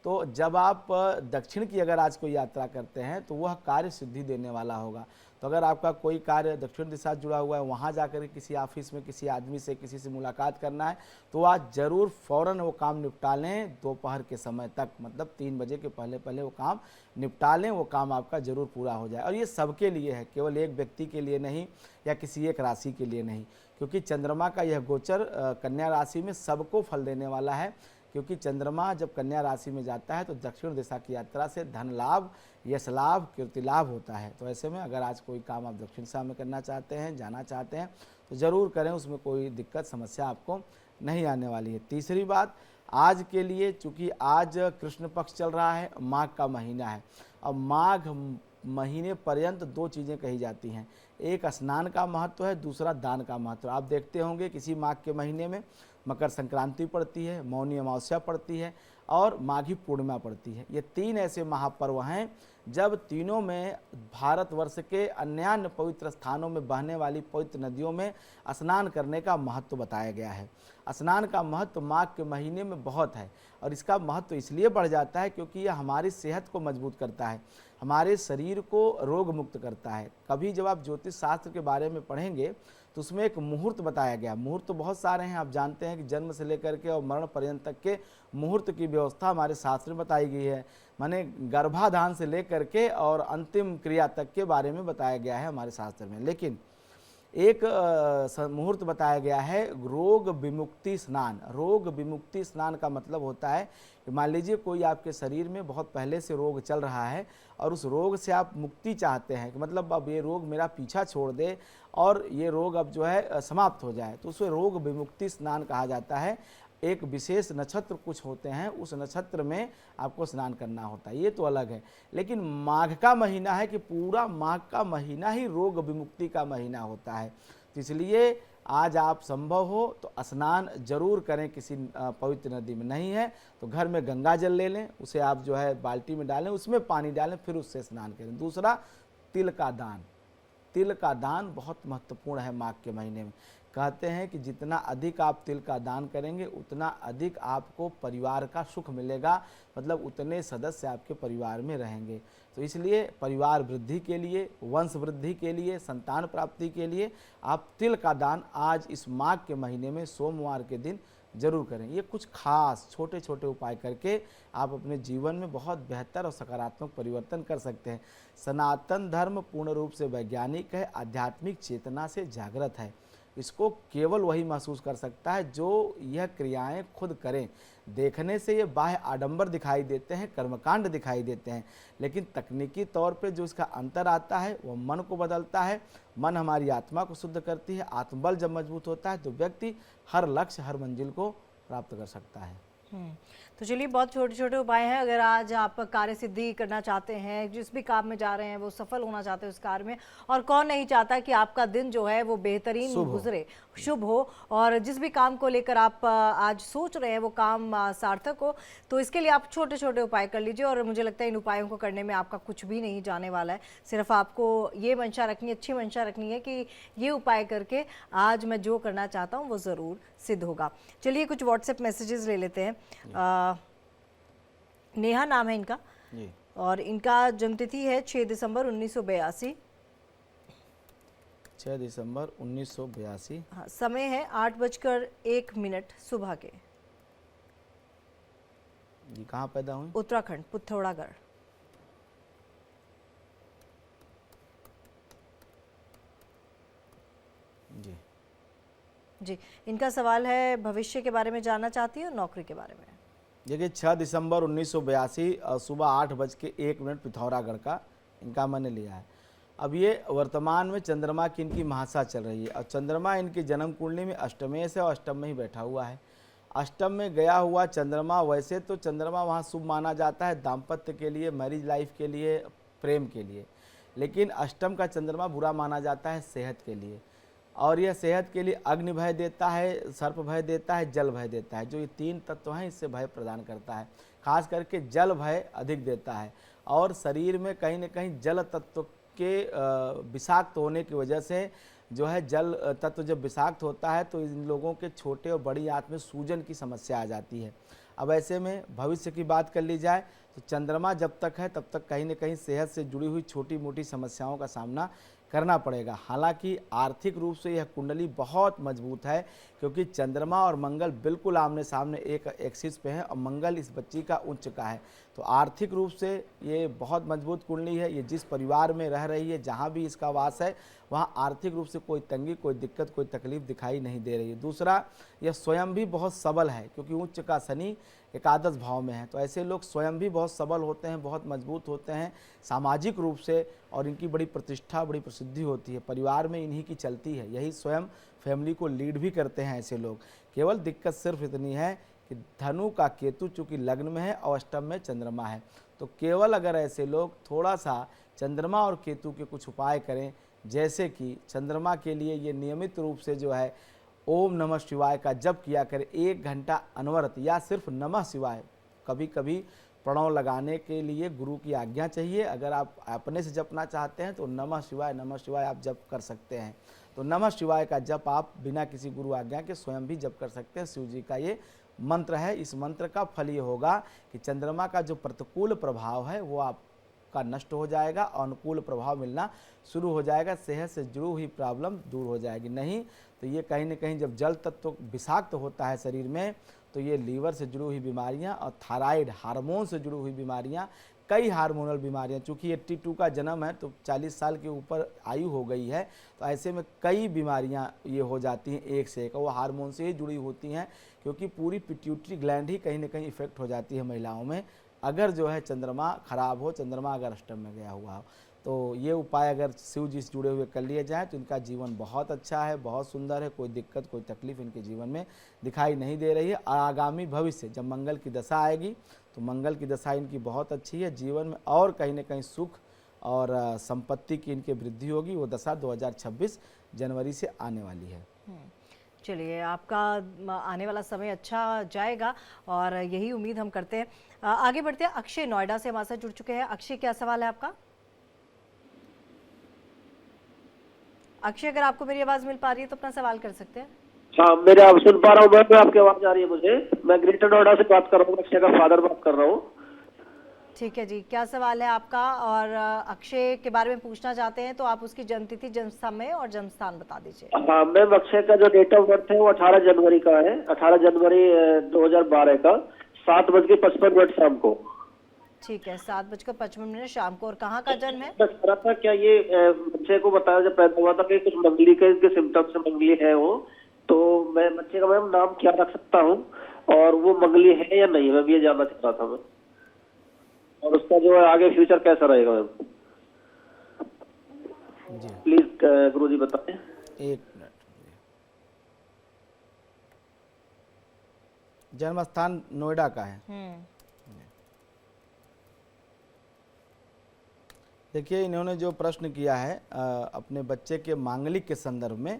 तो जब आप दक्षिण की अगर आज कोई यात्रा करते हैं तो वह कार्य सिद्धि देने वाला होगा। तो अगर आपका कोई कार्य दक्षिण दिशा जुड़ा हुआ है, वहाँ जाकर किसी ऑफिस में किसी आदमी से, किसी से मुलाकात करना है, तो आज ज़रूर फ़ौरन वो काम निपटा लें दोपहर के समय तक, मतलब 3 बजे के पहले पहले वो काम निपटा लें, वो काम आपका ज़रूर पूरा हो जाए। और ये सबके लिए है, केवल एक व्यक्ति के लिए नहीं या किसी एक राशि के लिए नहीं, क्योंकि चंद्रमा का यह गोचर कन्या राशि में सबको फल देने वाला है। क्योंकि चंद्रमा जब कन्या राशि में जाता है तो दक्षिण दिशा की यात्रा से धन लाभ, यश लाभ, कीर्ति लाभ होता है। तो ऐसे में अगर आज कोई काम आप दक्षिण दिशा में करना चाहते हैं, जाना चाहते हैं, तो ज़रूर करें, उसमें कोई दिक्कत समस्या आपको नहीं आने वाली है। तीसरी बात, आज के लिए, चूँकि आज कृष्ण पक्ष चल रहा है, माघ का महीना है, अब माघ महीने पर्यंत दो चीज़ें कही जाती हैं, एक स्नान का महत्व है, दूसरा दान का महत्व। आप देखते होंगे किसी माघ के महीने में मकर संक्रांति पड़ती है, मौनी अमावस्या पड़ती है और माघी पूर्णिमा पड़ती है। ये तीन ऐसे महापर्व हैं जब तीनों में भारतवर्ष के अन्य पवित्र स्थानों में बहने वाली पवित्र नदियों में स्नान करने का महत्व बताया गया है। स्नान का महत्व माघ के महीने में बहुत है और इसका महत्व इसलिए बढ़ जाता है क्योंकि यह हमारी सेहत को मजबूत करता है, हमारे शरीर को रोग मुक्त करता है। कभी जब आप ज्योतिष शास्त्र के बारे में पढ़ेंगे तो उसमें एक मुहूर्त बताया गया। मुहूर्त तो बहुत सारे हैं, आप जानते हैं कि जन्म से लेकर के और मरण पर्यंत तक के मुहूर्त की व्यवस्था हमारे शास्त्र में बताई गई है। माने गर्भाधान से लेकर के और अंतिम क्रिया तक के बारे में बताया गया है हमारे शास्त्र में। लेकिन एक मुहूर्त बताया गया है रोग विमुक्ति स्नान। रोग विमुक्ति स्नान का मतलब होता है कि मान लीजिए कोई आपके शरीर में बहुत पहले से रोग चल रहा है और उस रोग से आप मुक्ति चाहते हैं कि मतलब अब ये रोग मेरा पीछा छोड़ दे और ये रोग अब जो है समाप्त हो जाए, तो उसे रोग विमुक्ति स्नान कहा जाता है। एक विशेष नक्षत्र कुछ होते हैं, उस नक्षत्र में आपको स्नान करना होता है, ये तो अलग है। लेकिन माघ का महीना है कि पूरा माघ का महीना ही रोग विमुक्ति का महीना होता है, तो इसलिए आज आप संभव हो तो स्नान जरूर करें। किसी पवित्र नदी में नहीं है तो घर में गंगा जल ले लें, उसे आप जो है बाल्टी में डालें, उसमें पानी डालें, फिर उससे स्नान करें। दूसरा, तिल का दान। तिल का दान बहुत महत्वपूर्ण है माघ के महीने में। कहते हैं कि जितना अधिक आप तिल का दान करेंगे उतना अधिक आपको परिवार का सुख मिलेगा, मतलब उतने सदस्य आपके परिवार में रहेंगे। तो इसलिए परिवार वृद्धि के लिए, वंश वृद्धि के लिए, संतान प्राप्ति के लिए आप तिल का दान आज इस माघ के महीने में सोमवार के दिन जरूर करें। ये कुछ खास छोटे छोटे उपाय करके आप अपने जीवन में बहुत बेहतर और सकारात्मक परिवर्तन कर सकते हैं। सनातन धर्म पूर्ण रूप से वैज्ञानिक है, आध्यात्मिक चेतना से जागृत है। इसको केवल वही महसूस कर सकता है जो यह क्रियाएं खुद करें। देखने से ये बाह्य आडंबर दिखाई देते हैं, कर्मकांड दिखाई देते हैं, लेकिन तकनीकी तौर पे जो इसका अंतर आता है वो मन को बदलता है। मन हमारी आत्मा को शुद्ध करती है। आत्मबल जब मजबूत होता है तो व्यक्ति हर लक्ष्य, हर मंजिल को प्राप्त कर सकता है। तो चलिए, बहुत छोटे छोटे उपाय हैं। अगर आज आप कार्य सिद्धि करना चाहते हैं, जिस भी काम में जा रहे हैं वो सफल होना चाहते हैं उस कार्य में, और कौन नहीं चाहता कि आपका दिन जो है वो बेहतरीन गुजरे, शुभ हो, और जिस भी काम को लेकर आप आज सोच रहे हैं वो काम सार्थक हो, तो इसके लिए आप छोटे छोटे उपाय कर लीजिए। और मुझे लगता है इन उपायों को करने में आपका कुछ भी नहीं जाने वाला है। सिर्फ आपको ये मंशा रखनी, अच्छी मंशा रखनी है कि ये उपाय करके आज मैं जो करना चाहता हूँ वो ज़रूर सिद्ध होगा। चलिए, कुछ व्हाट्सएप मैसेजेस ले लेते हैं। नेहा नाम है इनका जी। और इनका जन्मतिथि है 6 दिसंबर 1982। 6 दिसंबर 1982। हाँ, समय है 8:01 सुबह के। जी, कहाँ पैदा हुए? उत्तराखंड, पिथौरागढ़। जी जी, इनका सवाल है भविष्य के बारे में जानना चाहती है और नौकरी के बारे में। देखिए, 6 दिसंबर 1982 सुबह 8:01 पिथौरागढ़ का इनका मैंने लिया है। अब ये वर्तमान में चंद्रमा की इनकी महासा चल रही है और चंद्रमा इनकी जन्म कुंडली में अष्टमेश है और अष्टम में ही बैठा हुआ है। अष्टम में गया हुआ चंद्रमा, वैसे तो चंद्रमा वहाँ शुभ माना जाता है दाम्पत्य के लिए, मैरिज लाइफ के लिए, प्रेम के लिए, लेकिन अष्टम का चंद्रमा बुरा माना जाता है सेहत के लिए। और यह सेहत के लिए अग्नि भय देता है, सर्प भय देता है, जल भय देता है। जो ये तीन तत्व हैं इससे भय प्रदान करता है। खास करके जल भय अधिक देता है और शरीर में कहीं न कहीं जल तत्व के विषाक्त होने की वजह से जो है जल तत्व जब विषाक्त होता है तो इन लोगों के छोटे और बड़ी आंत में सूजन की समस्या आ जाती है। अब ऐसे में भविष्य की बात कर ली जाए तो चंद्रमा जब तक है तब तक कहीं न कहीं सेहत से जुड़ी हुई छोटी मोटी समस्याओं का सामना करना पड़ेगा। हालांकि आर्थिक रूप से यह कुंडली बहुत मजबूत है क्योंकि चंद्रमा और मंगल बिल्कुल आमने सामने एक एक्सिस पे हैं और मंगल इस बच्ची का उच्च का है। तो आर्थिक रूप से ये बहुत मजबूत कुंडली है। ये जिस परिवार में रह रही है, जहाँ भी इसका वास है, वहाँ आर्थिक रूप से कोई तंगी, कोई दिक्कत, कोई तकलीफ दिखाई नहीं दे रही है। दूसरा, यह स्वयं भी बहुत सबल है क्योंकि उच्च का शनि एकादश भाव में है। तो ऐसे लोग स्वयं भी बहुत सबल होते हैं, बहुत मजबूत होते हैं सामाजिक रूप से, और इनकी बड़ी प्रतिष्ठा, बड़ी प्रसिद्धि होती है। परिवार में इन्हीं की चलती है, यही स्वयं फैमिली को लीड भी करते हैं ऐसे लोग। केवल दिक्कत सिर्फ इतनी है कि धनु का केतु चूंकि लग्न में है और अष्टम में चंद्रमा है, तो केवल अगर ऐसे लोग थोड़ा सा चंद्रमा और केतु के कुछ उपाय करें, जैसे कि चंद्रमा के लिए ये नियमित रूप से जो है ओम नमः शिवाय का जप किया करें 1 घंटा अनवरत, या सिर्फ नमः शिवाय। कभी कभी प्रणव लगाने के लिए गुरु की आज्ञा चाहिए। अगर आप अपने से जपना चाहते हैं तो नमः शिवाय आप जप कर सकते हैं। तो नमः शिवाय का जप आप बिना किसी गुरु आज्ञा के स्वयं भी जप कर सकते हैं। शिव जी का ये मंत्र है। इस मंत्र का फल ये होगा कि चंद्रमा का जो प्रतिकूल प्रभाव है वो आपका नष्ट हो जाएगा और अनुकूल प्रभाव मिलना शुरू हो जाएगा। सेहत से जुड़ी हुई प्रॉब्लम दूर हो जाएगी। नहीं तो ये कहीं न कहीं जब जल तत्व विषाक्त होता है शरीर में, तो ये लीवर से जुड़ी हुई बीमारियां और थायराइड हार्मोन से जुड़ी हुई बीमारियां, कई हार्मोनल बीमारियां, चूँकि 82 का जन्म है तो 40 साल के ऊपर आयु हो गई है, तो ऐसे में कई बीमारियां ये हो जाती हैं एक से एक, और वो हार्मोन से ही जुड़ी होती हैं, क्योंकि पूरी पिट्यूटरी ग्लैंड ही कहीं ना कहीं इफेक्ट हो जाती है महिलाओं में अगर जो है चंद्रमा खराब हो, चंद्रमा अगर अष्टम में गया हुआ हो। तो ये उपाय अगर शिव जी से जुड़े हुए कर लिए जाए तो इनका जीवन बहुत अच्छा है, बहुत सुंदर है, कोई दिक्कत कोई तकलीफ इनके जीवन में दिखाई नहीं दे रही है। आगामी भविष्य जब मंगल की दशा आएगी तो मंगल की दशा इनकी बहुत अच्छी है, जीवन में और कहीं ना कहीं सुख और संपत्ति की इनकी वृद्धि होगी। वो दशा 2026 जनवरी से आने वाली है। चलिए, आपका आने वाला समय अच्छा जाएगा और यही उम्मीद हम करते हैं। आगे बढ़ते हैं। अक्षय नोएडा से हमारे साथ जुड़ चुके हैं। अक्षय, क्या सवाल है आपका? अक्षय, अगर आपको मेरी आवाज मिल पा रही है तो अपना सवाल कर सकते हैं। हाँ, मेरे आप सुन पा रहा हूँ मैं, आपकी आवाज आ रही है मुझे। मैं ग्रेटर नोएडा से बात कर रहा हूँ, अक्षय का फादर बात कर रहा हूँ। ठीक है जी, क्या सवाल है आपका? और अक्षय के बारे में पूछना चाहते हैं तो आप उसकी जन्मतिथि, जन्म समय और जन्म स्थान बता दीजिए। हाँ मैम, अक्षय का जो डेट ऑफ बर्थ है वो 18 जनवरी का है, 18 जनवरी 2012 का 7:55 शाम को। ठीक है, 7:55 शाम को। और कहाँ का जन्म है? बस रहा था क्या ये बच्चे को बताया जब पैदा हुआ था कि कुछ मंगली के सिम्टम्स मंगली है वो, तो मैं बच्चे का मैम नाम क्या रख सकता हूँ और वो मंगली है या नहीं, मैं ये जानना चाह रहा था मैं, और उसका जो है आगे फ्यूचर कैसा रहेगा मैम? प्लीज गुरुजी बताएं। 1 मिनट। जन्म स्थान नोएडा का है। देखिए, इन्होंने जो प्रश्न किया है अपने बच्चे के मांगलिक के संदर्भ में,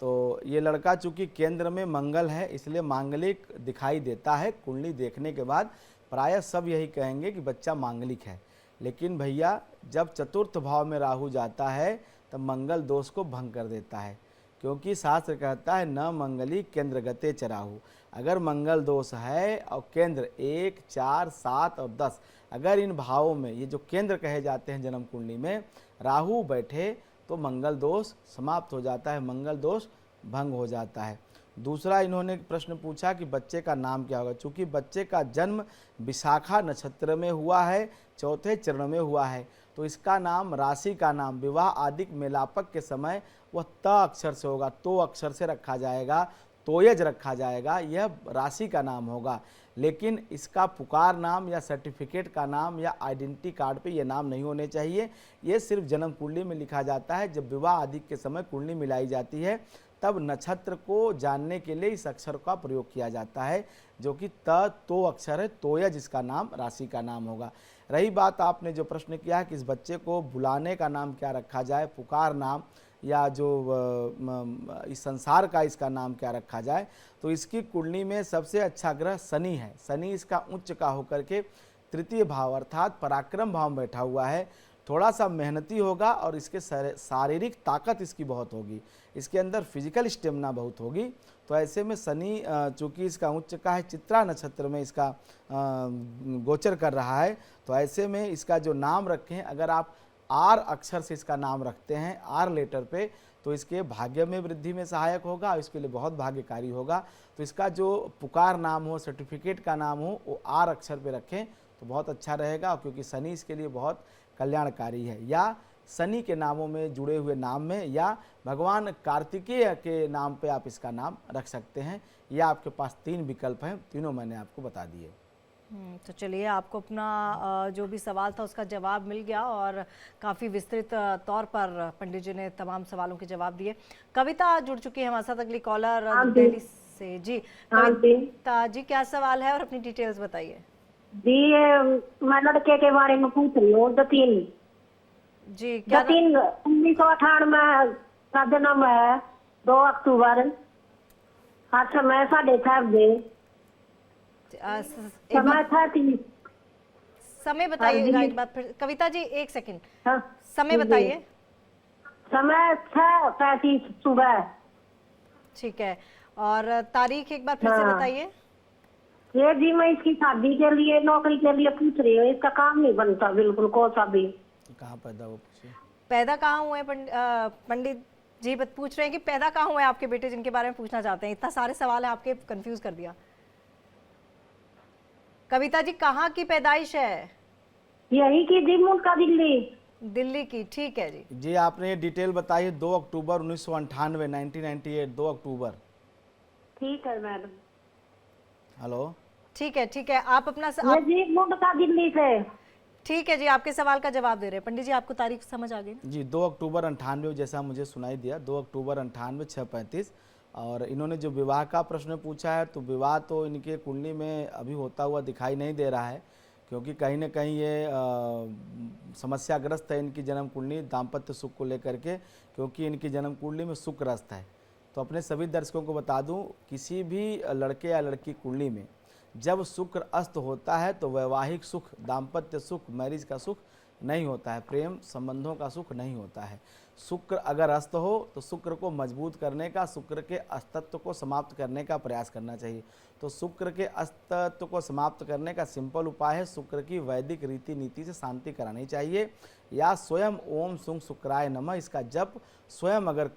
तो ये लड़का चूंकि केंद्र में मंगल है इसलिए मांगलिक दिखाई देता है। कुंडली देखने के बाद प्रायः सब यही कहेंगे कि बच्चा मांगलिक है, लेकिन भैया जब चतुर्थ भाव में राहु जाता है तब मंगल दोष को भंग कर देता है, क्योंकि शास्त्र कहता है न मंगली केंद्र गते च राहु। अगर मंगल दोष है और केंद्र 1, 4, 7 और 10, अगर इन भावों में ये जो केंद्र कहे जाते हैं जन्म कुंडली में राहु बैठे तो मंगल दोष समाप्त हो जाता है, मंगल दोष भंग हो जाता है। दूसरा इन्होंने प्रश्न पूछा कि बच्चे का नाम क्या होगा। चूँकि बच्चे का जन्म विशाखा नक्षत्र में हुआ है, चौथे चरण में हुआ है, तो इसका नाम, राशि का नाम विवाह आदि मेलापक के समय वह त अक्षर से होगा, तो अक्षर से रखा जाएगा, तोयज रखा जाएगा, यह राशि का नाम होगा। लेकिन इसका पुकार नाम या सर्टिफिकेट का नाम या आइडेंटिटी कार्ड पे ये नाम नहीं होने चाहिए। ये सिर्फ जन्म कुंडली में लिखा जाता है। जब विवाह आदि के समय कुंडली मिलाई जाती है तब नक्षत्र को जानने के लिए इस अक्षर का प्रयोग किया जाता है, जो कि त तो अक्षर है, तोयज इसका नाम राशि का नाम होगा। रही बात आपने जो प्रश्न किया है कि इस बच्चे को बुलाने का नाम क्या रखा जाए, पुकार नाम या जो इस संसार का इसका नाम क्या रखा जाए, तो इसकी कुंडली में सबसे अच्छा ग्रह शनि है। शनि इसका उच्च का होकर के तृतीय भाव अर्थात पराक्रम भाव में बैठा हुआ है। थोड़ा सा मेहनती होगा और इसके शारीरिक ताकत इसकी बहुत होगी, इसके अंदर फिजिकल स्टेमिना बहुत होगी। तो ऐसे में शनि चूँकि इसका उच्च का है, चित्रा नक्षत्र में इसका गोचर कर रहा है, तो ऐसे में इसका जो नाम रखें, अगर आप आर अक्षर से इसका नाम रखते हैं, आर लेटर पे, तो इसके भाग्य में वृद्धि में सहायक होगा और इसके लिए बहुत भाग्यकारी होगा। तो इसका जो पुकार नाम हो, सर्टिफिकेट का नाम हो, वो आर अक्षर पे रखें तो बहुत अच्छा रहेगा, क्योंकि शनि इसके लिए बहुत कल्याणकारी है। या शनि के नामों में जुड़े हुए नाम में या भगवान कार्तिकेय के नाम पे आप इसका नाम रख सकते हैं। या आपके पास 3 विकल्प हैं, तीनों मैंने आपको बता दिए। तो चलिए, आपको अपना जो भी सवाल था उसका जवाब मिल गया और काफ़ी विस्तृत तौर पर पंडित जी ने तमाम सवालों के जवाब दिए। कविता जुड़ चुकी है हमारे साथ, अगली कॉलर दिल्ली से जी। हाँ जी कविता जी क्या सवाल है और अपनी डिटेल्स बताइए। जी, ये मैं लड़के के बारे में पूछ रही हूँ। दतीन जी क्या 1998 का जन्म है, 2 अक्टूबर, हर समय 6:30 बजे, समय 33। समय बताइएगा एक बार फिर कविता जी, 1 सेकंड। हाँ, समय बताइए। समय 6:35 सुबह। ठीक है, और तारीख एक बार फिर से बताइए। ये जी मैं इसकी शादी के लिए, नौकरी के लिए पूछ रही हूँ। इसका काम नहीं बनता बिल्कुल, कौन सा भी। कहाँ पैदा हुआ पूछिए। पैदा कहाँ हुए पंडित जी पूछ रहे हैं कि पैदा कहाँ हुए आपके बेटे, जिनके बारे में पूछना चाहते हैं। इतना सारे सवाल है आपके, कंफ्यूज कर दिया। कविता जी कहाँ की पैदाइश है? यही की जी, मुल्क दिल्ली। दिल्ली की, ठीक है जी। जी आपने ये डिटेल बताई, 2 अक्टूबर 1998, 1998, 2 अक्टूबर। ठीक है मैडम। हेलो, ठीक है, आप अपना जी मुल्क दिल्ली से। ठीक है जी, आपके सवाल का जवाब दे रहे हैं। पंडित जी आपको तारीख समझ आ गई ना? जी 2 अक्टूबर 98, जैसा मुझे सुनाई दिया, 2 अक्टूबर 98, 6:35। और इन्होंने जो विवाह का प्रश्न पूछा है, तो विवाह तो इनके कुंडली में अभी होता हुआ दिखाई नहीं दे रहा है, क्योंकि कहीं ना कहीं ये समस्याग्रस्त है इनकी जन्म कुंडली दाम्पत्य सुख को लेकर के, क्योंकि इनकी जन्म कुंडली में शुक्र अस्त है। तो अपने सभी दर्शकों को बता दूं, किसी भी लड़के या लड़की कुंडली में जब शुक्र अस्त होता है तो वैवाहिक सुख, दाम्पत्य सुख, मैरिज का सुख नहीं होता है, प्रेम संबंधों का सुख नहीं होता है। शुक्र अगर अस्त हो तो शुक्र को मजबूत करने का, शुक्र के अस्तित्व को समाप्त करने का प्रयास करना चाहिए। तो शुक्र के अस्तित्व को समाप्त करने का सिंपल उपाय है, शुक्र की वैदिक रीति नीति से शांति करानी चाहिए, या स्वयं ओम सुंग शुक्राय नमः इसका जप स्वयं अगर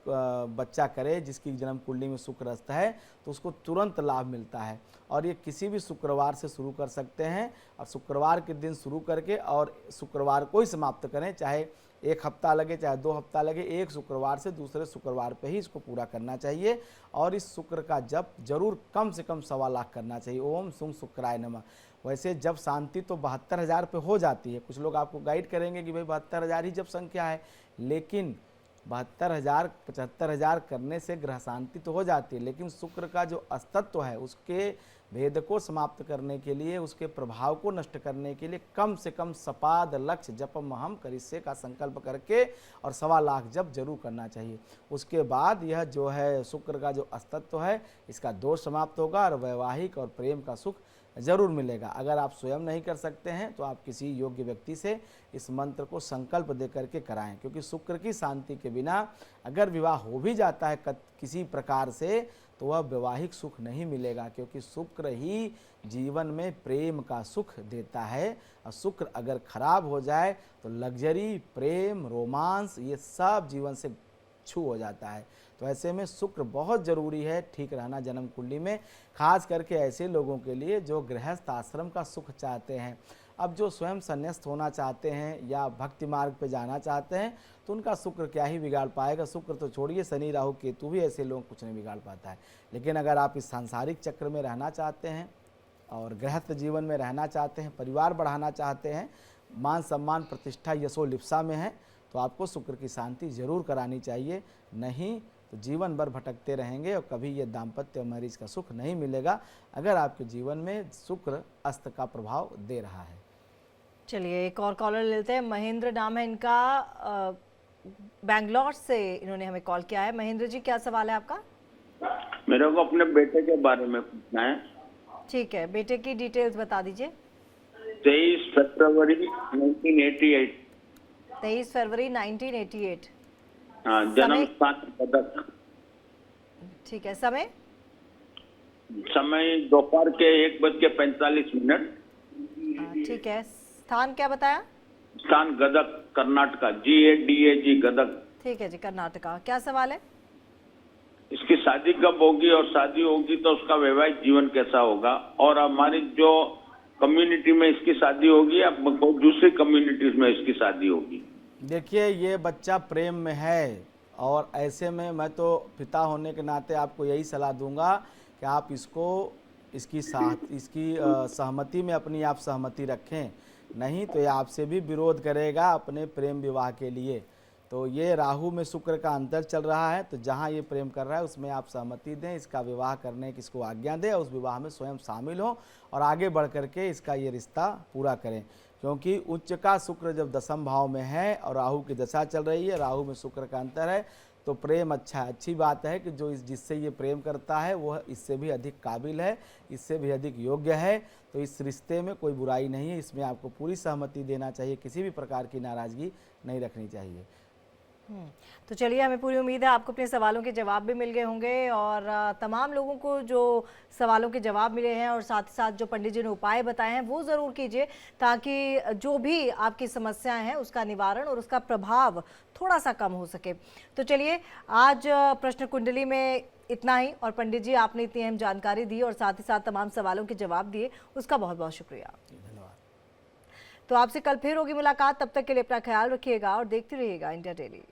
बच्चा करे जिसकी जन्म कुंडली में शुक्र अस्त है तो उसको तुरंत लाभ मिलता है। और ये किसी भी शुक्रवार से शुरू कर सकते हैं, और शुक्रवार के दिन शुरू करके और शुक्रवार को ही समाप्त करें, चाहे 1 हफ्ता लगे चाहे 2 हफ्ता लगे, एक शुक्रवार से दूसरे शुक्रवार पे ही इसको पूरा करना चाहिए। और इस शुक्र का जप जरूर कम से कम 1.25 लाख करना चाहिए, ओम सुंग शुक्राय नमः। वैसे जब शांति तो 72,000 पे हो जाती है, कुछ लोग आपको गाइड करेंगे कि भाई 72,000 ही जब संख्या है, लेकिन 72,000 75,000 करने से ग्रह शांति तो हो जाती है, लेकिन शुक्र का जो अस्तित्व है उसके भेद को समाप्त करने के लिए, उसके प्रभाव को नष्ट करने के लिए कम से कम सपाद लक्ष्य जपम हम करिष्ये का संकल्प करके और 1.25 लाख जप जरूर करना चाहिए। उसके बाद यह जो है शुक्र का जो अस्तित्व है इसका दोष समाप्त होगा और वैवाहिक और प्रेम का सुख जरूर मिलेगा। अगर आप स्वयं नहीं कर सकते हैं तो आप किसी योग्य व्यक्ति से इस मंत्र को संकल्प दे करके कराएं, क्योंकि शुक्र की शांति के बिना अगर विवाह हो भी जाता है किसी प्रकार से तो वह वैवाहिक सुख नहीं मिलेगा, क्योंकि शुक्र ही जीवन में प्रेम का सुख देता है। और शुक्र अगर खराब हो जाए तो लग्जरी, प्रेम, रोमांस ये सब जीवन से छू हो जाता है। तो ऐसे में शुक्र बहुत ज़रूरी है ठीक रहना जन्म कुंडली में, खास करके ऐसे लोगों के लिए जो गृहस्थ आश्रम का सुख चाहते हैं। अब जो स्वयं संन्यास्त होना चाहते हैं या भक्ति मार्ग पे जाना चाहते हैं तो उनका शुक्र क्या ही बिगाड़ पाएगा। शुक्र तो छोड़िए, शनि राहु केतु भी ऐसे लोग कुछ नहीं बिगाड़ पाता है। लेकिन अगर आप इस सांसारिक चक्र में रहना चाहते हैं और गृहस्थ जीवन में रहना चाहते हैं, परिवार बढ़ाना चाहते हैं, मान सम्मान प्रतिष्ठा यशो लिप्सा में है, तो आपको शुक्र की शांति जरूर करानी चाहिए, नहीं तो जीवन भर भटकते रहेंगे और कभी ये दाम्पत्य और मैरिज का सुख नहीं मिलेगा अगर आपके जीवन में शुक्र अस्त का प्रभाव दे रहा है। चलिए एक और कॉलर लेते हैं। महेंद्र नाम है इनका, बैंगलोर से इन्होंने हमें कॉल किया है। महेंद्र जी क्या सवाल है आपका? मेरे को अपने बेटे के बारे में पूछना है। ठीक है, बेटे की डिटेल्स बता दीजिए। 23 फरवरी 1988। 23 फरवरी 1988। हाँ, जन्म स्थान कदक। ठीक है, समय दोपहर के 1:45। ठीक है, स्थान क्या बताया? स्थान गदक, कर्नाटका, GADAG गदक। ठीक है जी, कर्नाटका। क्या सवाल है? इसकी शादी कब होगी और शादी होगी तो उसका वैवाहिक जीवन कैसा होगा, और हमारी जो कम्युनिटी में इसकी शादी होगी या दूसरी कम्युनिटीज में इसकी शादी होगी? देखिए ये बच्चा प्रेम में है और ऐसे में मैं तो पिता होने के नाते आपको यही सलाह दूंगा कि आप इसकी सहमति में अपनी आप सहमति रखें, नहीं तो ये आपसे भी विरोध करेगा अपने प्रेम विवाह के लिए। तो ये राहु में शुक्र का अंतर चल रहा है, तो जहाँ ये प्रेम कर रहा है उसमें आप सहमति दें, इसका विवाह करने की इसको आज्ञा दें और उस विवाह में स्वयं शामिल हों और आगे बढ़ करके इसका ये रिश्ता पूरा करें। क्योंकि उच्च का शुक्र जब दशम भाव में है और राहु की दशा चल रही है, राहु में शुक्र का अंतर है, तो प्रेम अच्छा है। अच्छी बात है कि जो जिससे ये प्रेम करता है वह इससे भी अधिक काबिल है, इससे भी अधिक योग्य है, तो इस रिश्ते में कोई बुराई नहीं है, इसमें आपको पूरी सहमति देना चाहिए, किसी भी प्रकार की नाराज़गी नहीं रखनी चाहिए। तो चलिए, हमें पूरी उम्मीद है आपको अपने सवालों के जवाब भी मिल गए होंगे और तमाम लोगों को जो सवालों के जवाब मिले हैं और साथ ही साथ जो पंडित जी ने उपाय बताए हैं वो ज़रूर कीजिए, ताकि जो भी आपकी समस्याएं हैं उसका निवारण और उसका प्रभाव थोड़ा सा कम हो सके। तो चलिए, आज प्रश्न कुंडली में इतना ही, और पंडित जी आपने इतनी अहम जानकारी दी और साथ ही साथ तमाम सवालों के जवाब दिए, उसका बहुत बहुत शुक्रिया। तो आपसे कल फिर होगी मुलाकात, तब तक के लिए अपना ख्याल रखिएगा और देखते रहिएगा इंडिया डेली।